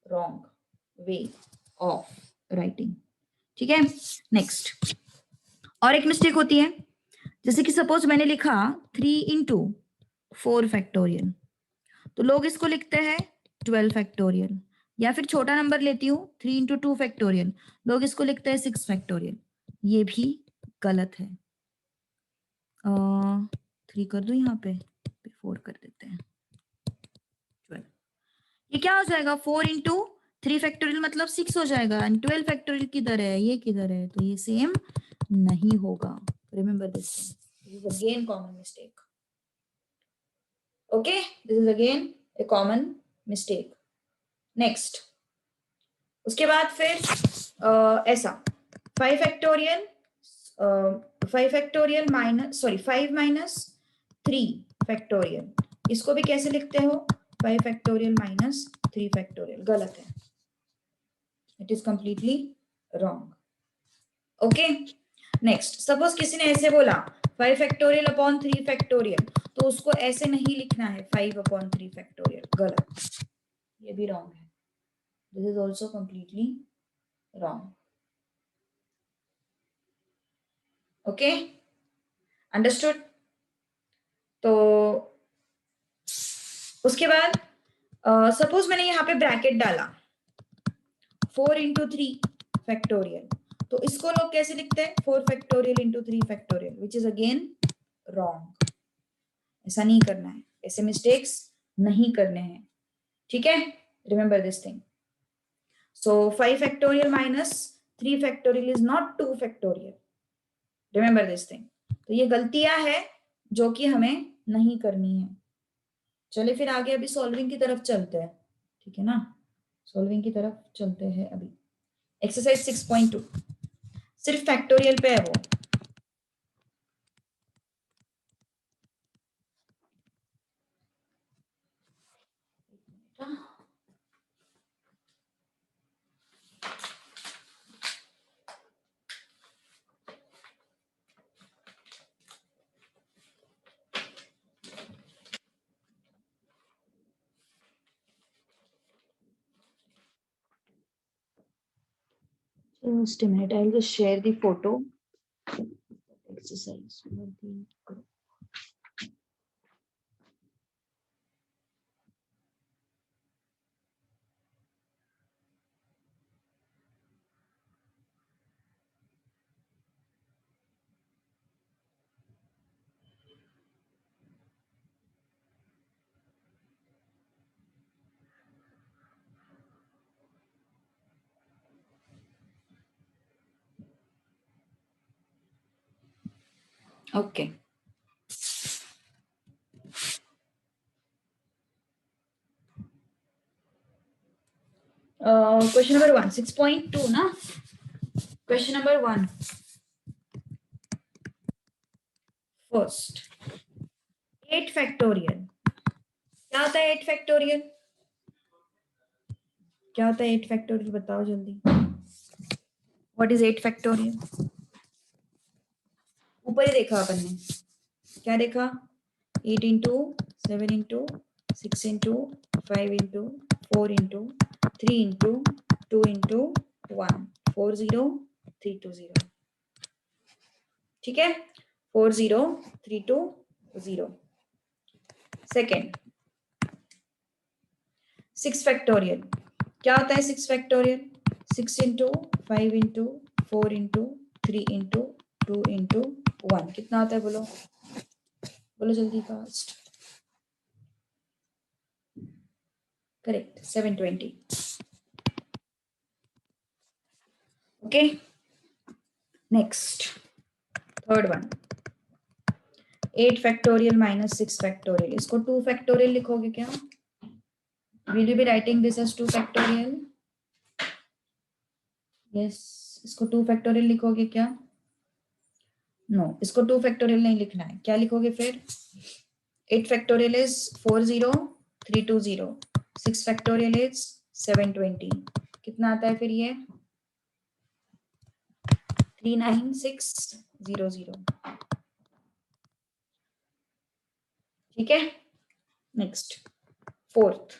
wrong way of writing ठीक है नेक्स्ट और एक मिस्टेक होती है जैसे कि सपोज मैंने लिखा 3 इंटू 4 फैक्टोरियल तो लोग इसको लिखते हैं 12 फैक्टोरियल या फिर छोटा नंबर लेती हूँ 3 इंटू 2 फैक्टोरियल लोग इसको लिखते हैं 6 फैक्टोरियल ये भी गलत है 3 कर दो यहाँ पे 4 कर देते हैं 12 ये क्या हो जाएगा 4 इंटू 3 फैक्टोरियल मतलब 6 हो जाएगा एंड 12 फैक्टोरियल किधर है ये किधर है तो ये सेम नहीं होगा remember this is again common mistake okay this is again A common mistake next उसके बाद फिर ऐसा 5 factorial 5 factorial minus sorry 5 minus 3 factorial इसको भी कैसे लिखते हो 5 फैक्टोरियल माइनस 3 फैक्टोरियल गलत है it is completely wrong okay next suppose किसी ने ऐसे बोला 5 फैक्टोरियल अपॉन 3 फैक्टोरियल तो उसको ऐसे नहीं लिखना है 5 अपॉन 3 फैक्टोरियल गलत ये भी रॉन्ग है This is also completely wrong. Okay, understood? तो उसके बाद सपोज मैंने यहाँ पे ब्रैकेट डाला 4 into 3 फैक्टोरियल, तो इसको लोग कैसे लिखते हैं 4 factorial into 3 factorial, which is again wrong. ऐसा नहीं करना है, ऐसे मिस्टेक्स नहीं करने हैं. ठीक है, remember this thing. So 5 factorial minus 3 factorial is not 2 factorial. Remember this thing. तो ये गलतियां हैं जो कि हमें नहीं करनी है. चलिए फिर आगे अभी सॉल्विंग की तरफ चलते हैं. ठीक है ना, सॉल्विंग की तरफ चलते हैं. अभी एक्सरसाइज 6.2 सिर्फ फैक्टोरियल पे है वो. Just a minute, I'll just share the photo. Exercise. Okay. Question number 1, 6.2 ना. Question number 1. First, 8 factorial. क्या होता है 8 factorial? क्या होता है 8 factorial? बताओ जल्दी. What is 8 factorial? ऊपर ही देखा अपन ने. क्या देखा? 8 into 7 into 6 into 5 into 4 into 3 into 2 into 1 40320. ठीक है, 40320. Second, 6 factorial. क्या होता है 6 factorial? 6 into 5 into 4 into 3 into 2 into 1. कितना होता है बोलो, बोलो जल्दी fast. Correct, 720. Okay, next third one, 8 factorial minus 6 factorial. इसको 2 फैक्टोरियल लिखोगे क्या? Will you be writing this as 2 factorial? Yes, इसको 2 फैक्टोरियल लिखोगे क्या? नो, इसको 2 फैक्टोरियल नहीं लिखना है. क्या लिखोगे फिर? 8 फैक्टोरियल इज 40320. 6 factorial is 720. कितना आता है फिर ये? 39600. ठीक है, नेक्स्ट फोर्थ,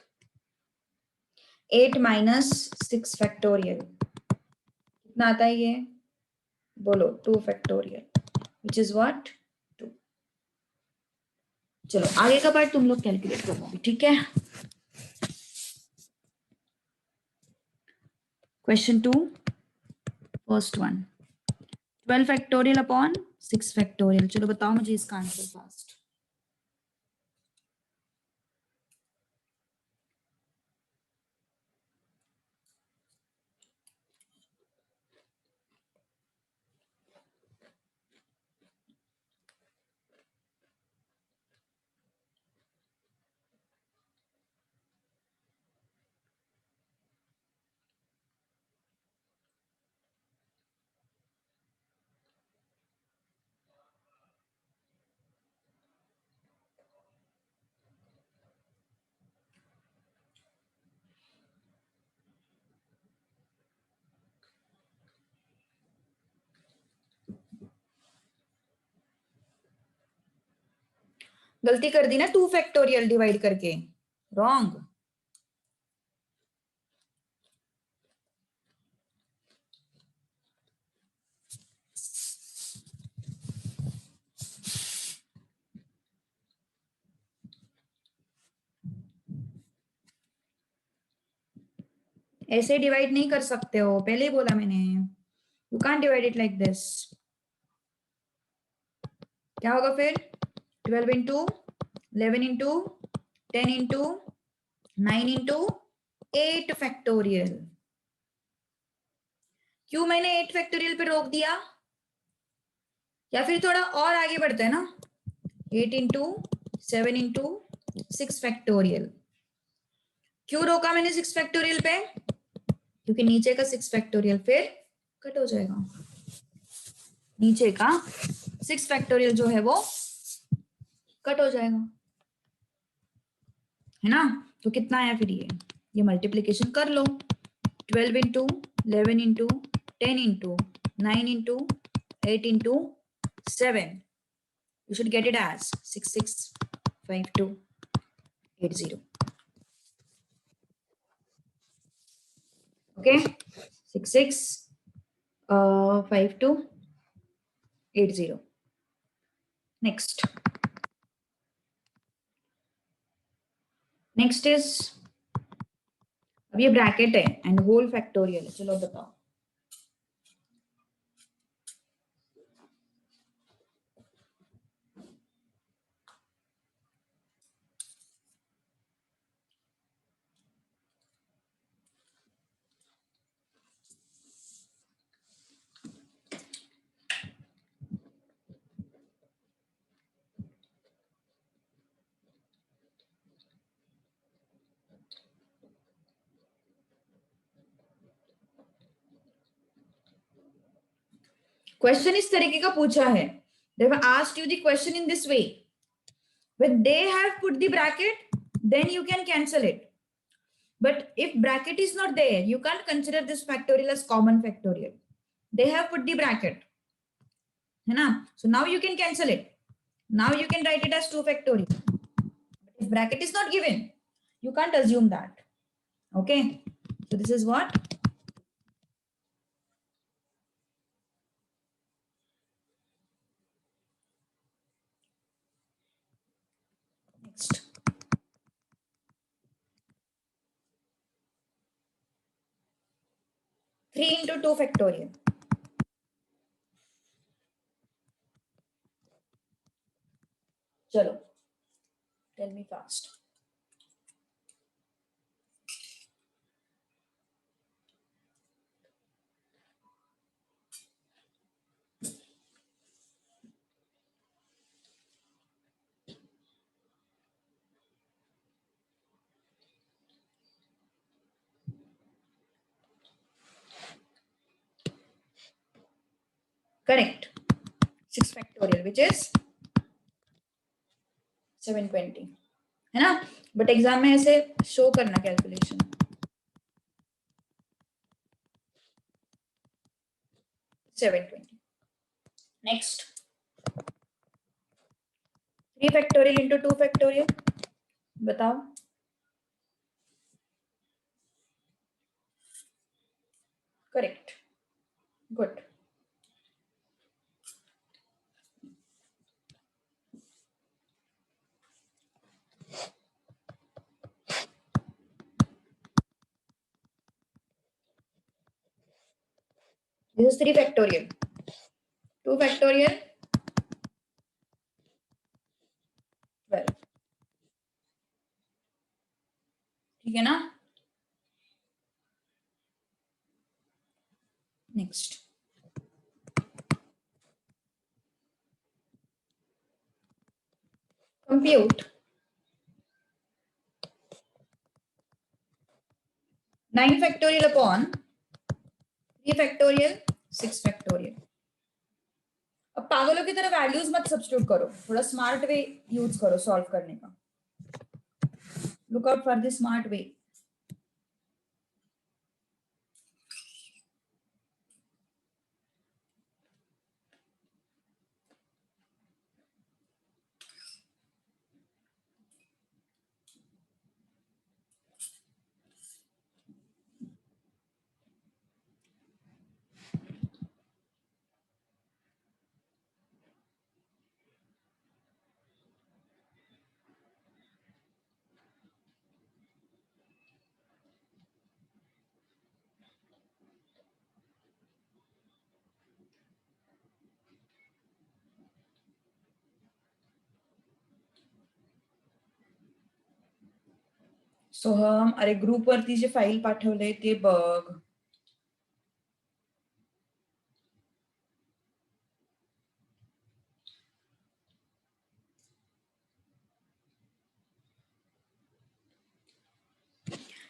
8 माइनस 6 फैक्टोरियल. कितना आता है ये? बोलो 2 फैक्टोरियल, विच इज व्हाट 2. चलो आगे का पार्ट तुम लोग कैलकुलेट करोगे. ठीक है, question 2, first one, 12 factorial upon 6 factorial. चलो बताओ मुझे इसका आंसर फास्ट. गलती कर दी ना 2 फैक्टोरियल डिवाइड करके, रॉन्ग. ऐसे डिवाइड नहीं कर सकते हो, पहले ही बोला मैंने, you can't divide it like this. क्या होगा फिर? 12 into 11 into 10 into 9 into 8 factorial. क्यों मैंने 8 फैक्टोरियल पे रोक दिया? या फिर थोड़ा और आगे बढ़ते हैं ना, 8 इंटू 7 इंटू 6 फैक्टोरियल। क्यों रोका मैंने 6 फैक्टोरियल पे? क्योंकि नीचे का 6 फैक्टोरियल फिर कट हो जाएगा, नीचे का 6 फैक्टोरियल जो है वो कट हो जाएगा, है ना। तो कितना आया फिर? ये मल्टीप्लीकेशन कर लो, 12 into 11 into 10 into 9 into 8 into 7, you should get it as 665280. Okay, 665280. Next is, अब ये ब्रैकेट है एंड होल फैक्टोरियल है, चलो बताओ। क्वेश्चन इस तरीके का पूछा है, they have asked you the question in this way, when they have put the bracket then you can cancel it, but if bracket is not there you can't consider this factorial as common factorial. They have put the bracket, है ना, so now you can cancel it, now you can write it as 2 factorial, but if bracket is not given you can't assume that. Okay, so this is what, next 3 into 2 factorial. Chalo, tell me fast. Correct, 6 factorial which is 720, है ना, but exam में ऐसे show करना calculation. 720। Next 3 factorial into 2 factorial, बताओ। Correct, good. This is 3 factorial, 2 factorial 12, ठीक है ना। Next compute 9 factorial upon 3 factorial 6 factorial. अब पागलों की तरह वैल्यूज मत सब्स्टिट्यूट करो, थोड़ा स्मार्ट वे यूज करो सॉल्व करने का, look out for the smart way. Soham, अरे ग्रुप वरती जे फाईल पाठवले ते बघ.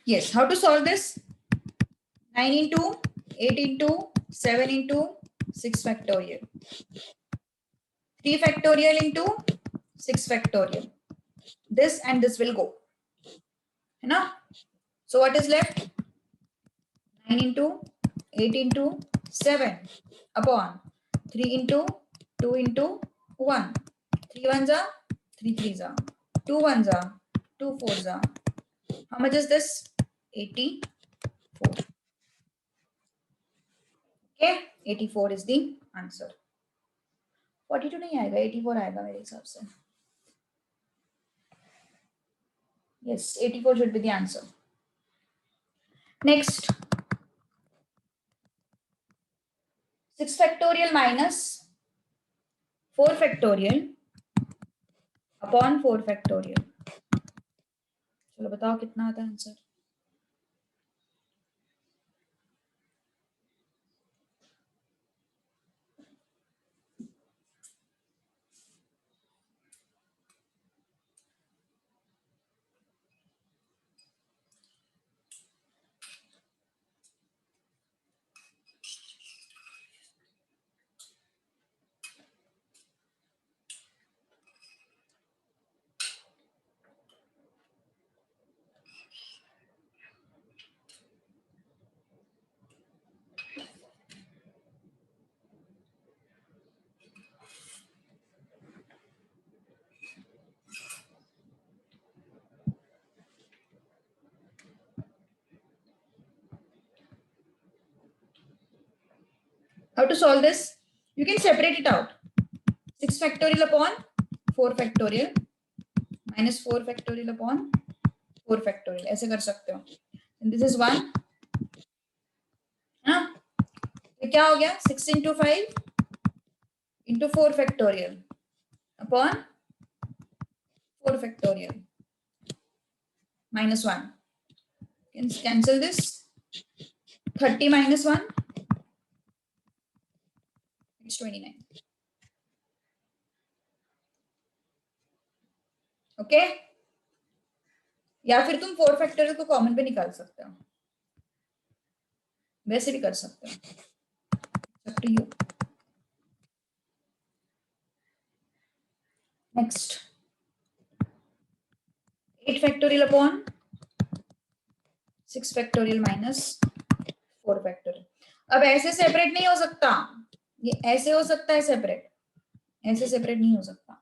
Yes, how to solve this? 9 into 8 into 7 into 6 factorial. 3 factorial into 6 factorial. This and this will go. है ना? So what is left? 9 into 8 into 7 upon 3 into 2 into 1. 3 ones are 3 threes are 2 ones are 2 fours are. How much is this? 84. Okay, 84 is the answer. 42 नहीं आएगा, 84 आएगा मेरे हिसाब से. Yes, 84 should be the answer. Next, 6 factorial minus 4 factorial upon 4 factorial. चलो बताओ कितना आता है answer. How to solve this? You can separate it out. 6 factorial upon 4 factorial minus 4 factorial upon 4 factorial. ऐसे कर सकते हो. And this is 1. हाँ? तो क्या हो गया? 6 into 5 into 4 factorial upon 4 factorial minus 1. You can cancel this. 30 minus 1. It's 29. Okay, या फिर तुम 4 फैक्टोरियल को कॉमन पे निकाल सकते हो, वैसे भी कर सकते हो. Up to you. Next, 8 factorial upon 6 factorial minus 4 factorial. अब ऐसे सेपरेट नहीं हो सकता, ये ऐसे हो सकता है सेपरेट, ऐसे सेपरेट नहीं हो सकता.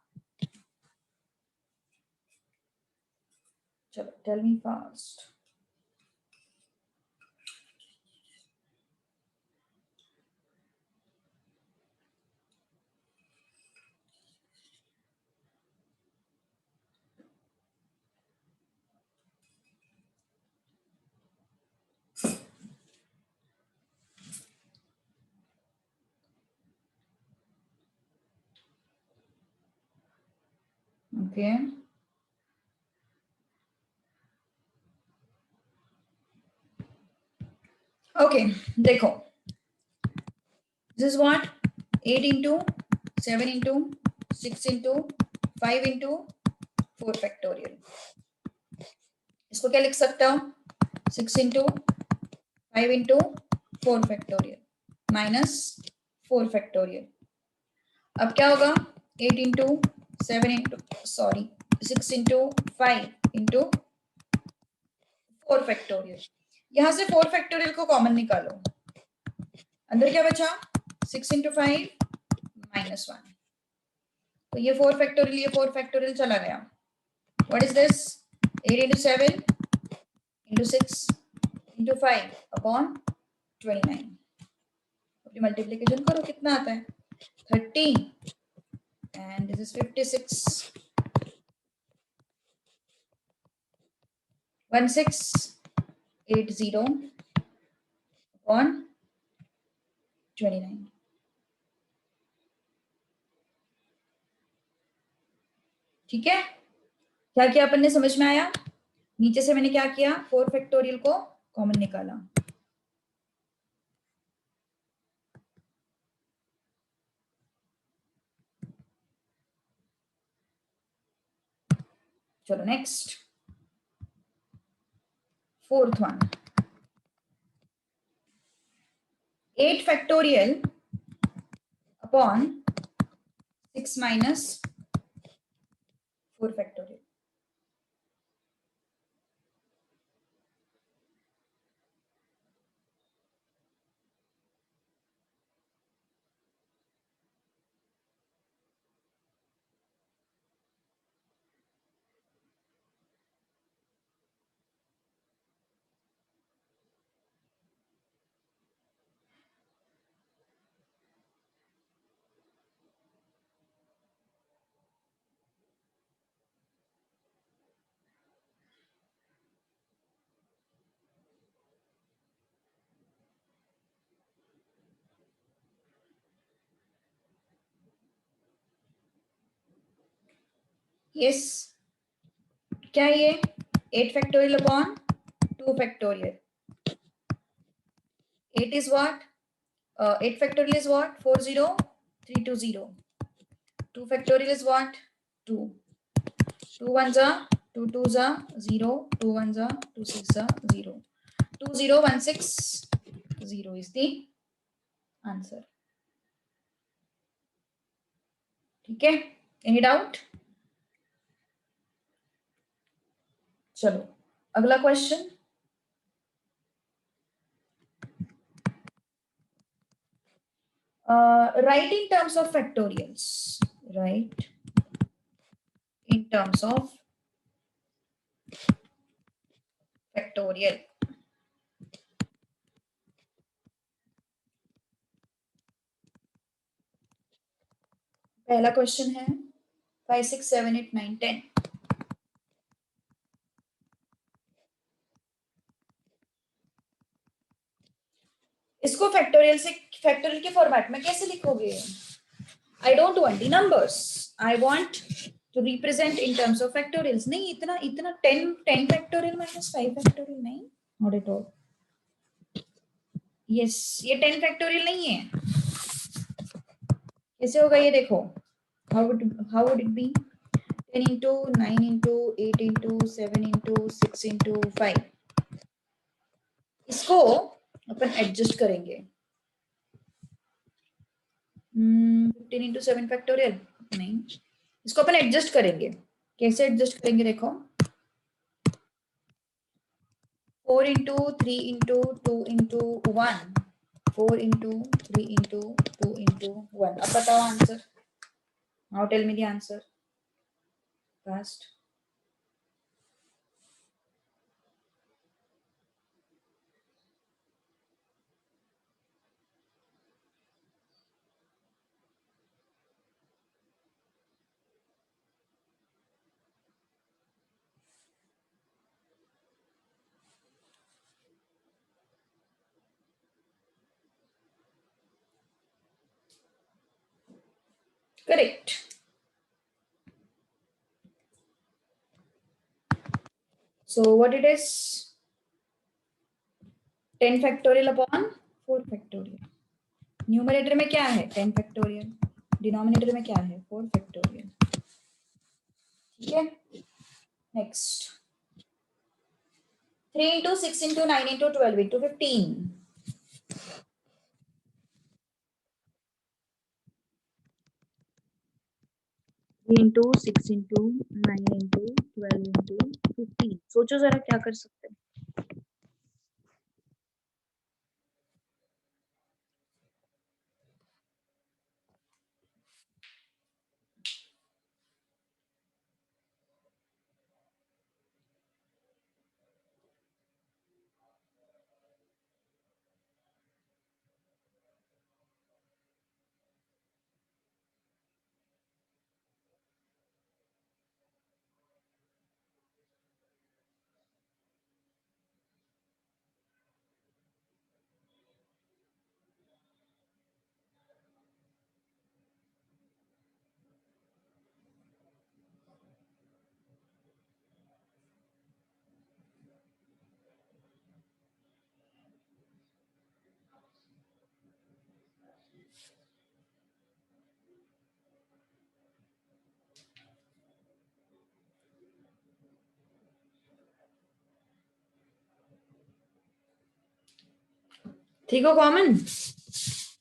चलो, tell me fast. Okay, okay, देखो, this is what 8 into 7 into 6 into 5 into 4 factorial. इसको क्या लिख सकता हूँ? 6 into 5 into 4 factorial minus 4 factorial. अब क्या होगा? 8 into 7 into 6 into 5 into 4 factorial. यहां से 4 फैक्टोरियल को कॉमन निकालो. अंदर क्या बचा? 6 into 5 minus 1. तो ये 4 फैक्टोरियल, ये 4 फैक्टोरियल चला गया. What is this? 8 into 7 into 6 into 5 upon 29. अपनी मल्टीप्लीकेशन करो, कितना आता है? 30 and this is 56. 1680 upon 29. ठीक है, क्या किया अपन ने? समझ में आया? नीचे से मैंने क्या किया, 4 फैक्टोरियल को कॉमन निकाला। चलो next, fourth one, 8 factorial upon 6 minus 4 factorial. Yes, क्या है ये, 8 factorial upon 2 factorial. 8 is what? 8 factorial is what? 40320. 2 factorial is what? 2. 2 ones are 2 twos are 0. 2 ones are 2 six are 0. 20160 is the answer. ठीक है, any doubt? चलो अगला question, write in terms of factorials. Write in terms of factorial. पहला question है 5 6 7 8 9 10। इसको factorial से, factorial के format में कैसे लिखोगे? I don't want the numbers, I want to represent in terms of factorials. नहीं, इतना इतना 10 फैक्टोरियल माइनस 5 फैक्टोरियल नहीं, नॉट एट ऑल। यस, ये 10 फैक्टोरियल नहीं है। कैसे होगा ये देखो, how would it be? 10 into 9 into 8 into 7 into 6 into 5। इसको अपन एडजस्ट करेंगे। 15 into 7 फैक्टोरियल नहीं, इसको अपन एडजस्ट करेंगे। कैसे एडजस्ट करेंगे देखो, 4 into 3 into 2 into 1, 4 into 3 into 2 into 1। अब बताओ answer, now tell me the answer fast. Correct. So what it is, 10 factorial upon 4 factorial. Numerator में क्या है 10 फैक्टोरियल, डिनोमिनेटर में क्या है 4 फैक्टोरियल। ठीक है, next 3 into 6 into 9 into 12 into 15। into 6 into 9 into 12 into 15। सोचो जरा क्या कर सकते हैं। 3 को common,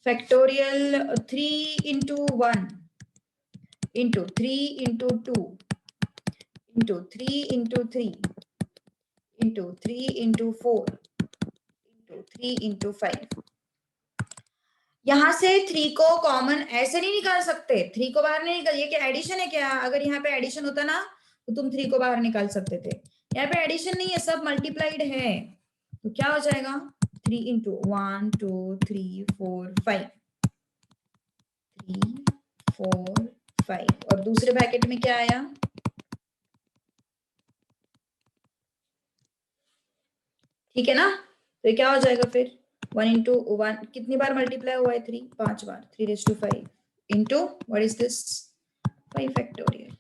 factorial 3 into 1 into 3 into 2 into 3 into 3 into 3 into 4 into 3 into 5। यहां से 3 को कॉमन ऐसे नहीं निकाल सकते, 3 को बाहर नहीं निकाल, ये क्या एडिशन है क्या? अगर यहाँ पे एडिशन होता ना तो तुम 3 को बाहर निकाल सकते थे, यहाँ पे एडिशन नहीं है, सब मल्टीप्लाइड है। तो क्या हो जाएगा 3 into 1 2 3 4 5 3 4 5 और दूसरे ब्रैकेट में क्या आया, ठीक है ना? तो ये क्या हो जाएगा फिर 1 into 1 कितनी बार मल्टीप्लाई हुआ है 3, 5 बार, 3 raised to 5 into what is this 5 factorial।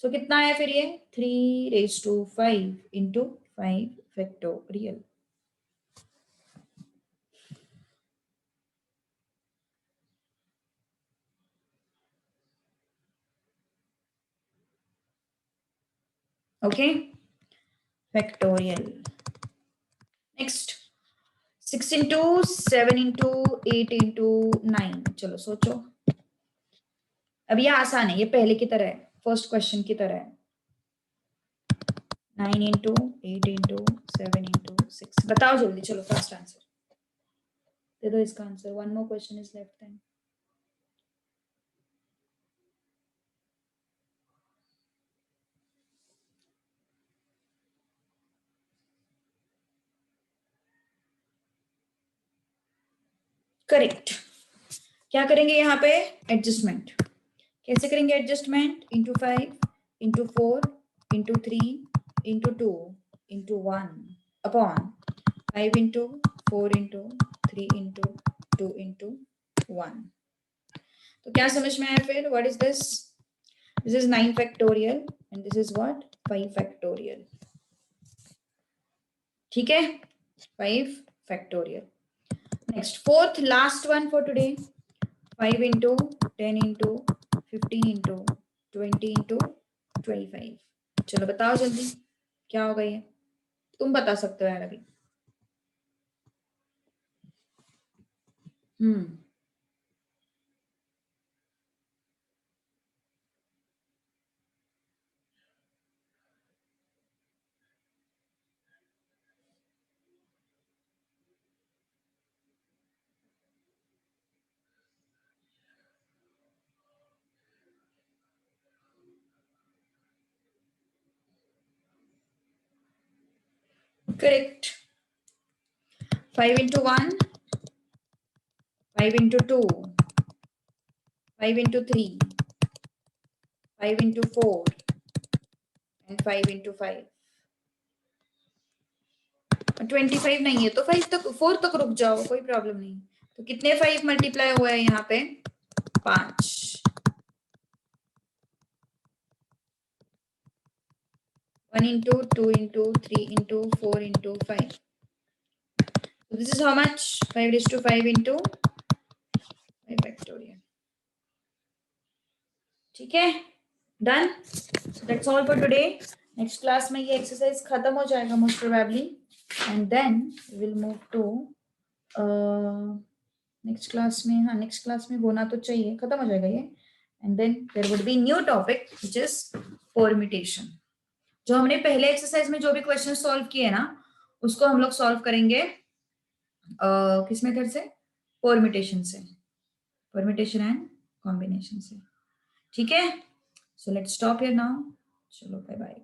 सो कितना है फिर ये 3 raised to 5 into 5 factorial। Okay factorial. Next 6 into 7 into 8 into 9। चलो सोचो, अब ये आसान है, ये पहले की तरह है, फर्स्ट क्वेश्चन की तरह है। 9 into 8 into 7 into 6। बताओ जल्दी, चलो फर्स्ट आंसर दे दो इसका answer. One more question is left then. Correct. क्या करेंगे यहाँ पे एडजस्टमेंट, कैसे करेंगे adjustment, into 5 into 4 into 3 into 2 into 1 upon 5 into 4 into 3 into 2 into 1। तो क्या समझ में आया फिर, what is this, this is 9 factorial and this is what 5 factorial. ठीक है 5 factorial. Next fourth last one for today, 5 into 10 into 15 into 20 into 25। चलो बताओ जल्दी क्या होगा ये, तुम बता सकते हो यार अभी। Correct. 5 into 1 5 into 2 5 into 3 5 into 4 and 5 into 5। 25 नहीं है तो 5 तक 4 तक रुक जाओ, कोई प्रॉब्लम नहीं। तो कितने 5 मल्टीप्लाई हुआ है यहाँ पे 5। 1 into 2 into 3 into 4 into 5। So this is how much 5 raised to 5 into 5 factorial। ठीक है done, that's all for today. Next class में ये एक्सरसाइज खत्म हो जाएगा most probably and then will move to next class में। हाँ नेक्स्ट क्लास में होना तो चाहिए, खत्म हो जाएगा ये and then there would be new topic which is permutation. जो हमने पहले एक्सरसाइज में जो भी क्वेश्चन सॉल्व किए ना उसको हम लोग सॉल्व करेंगे किस मेथड से, परम्यूटेशन से, परम्यूटेशन एंड कॉम्बिनेशन से। ठीक है so let's stop here now, चलो बाय बाय।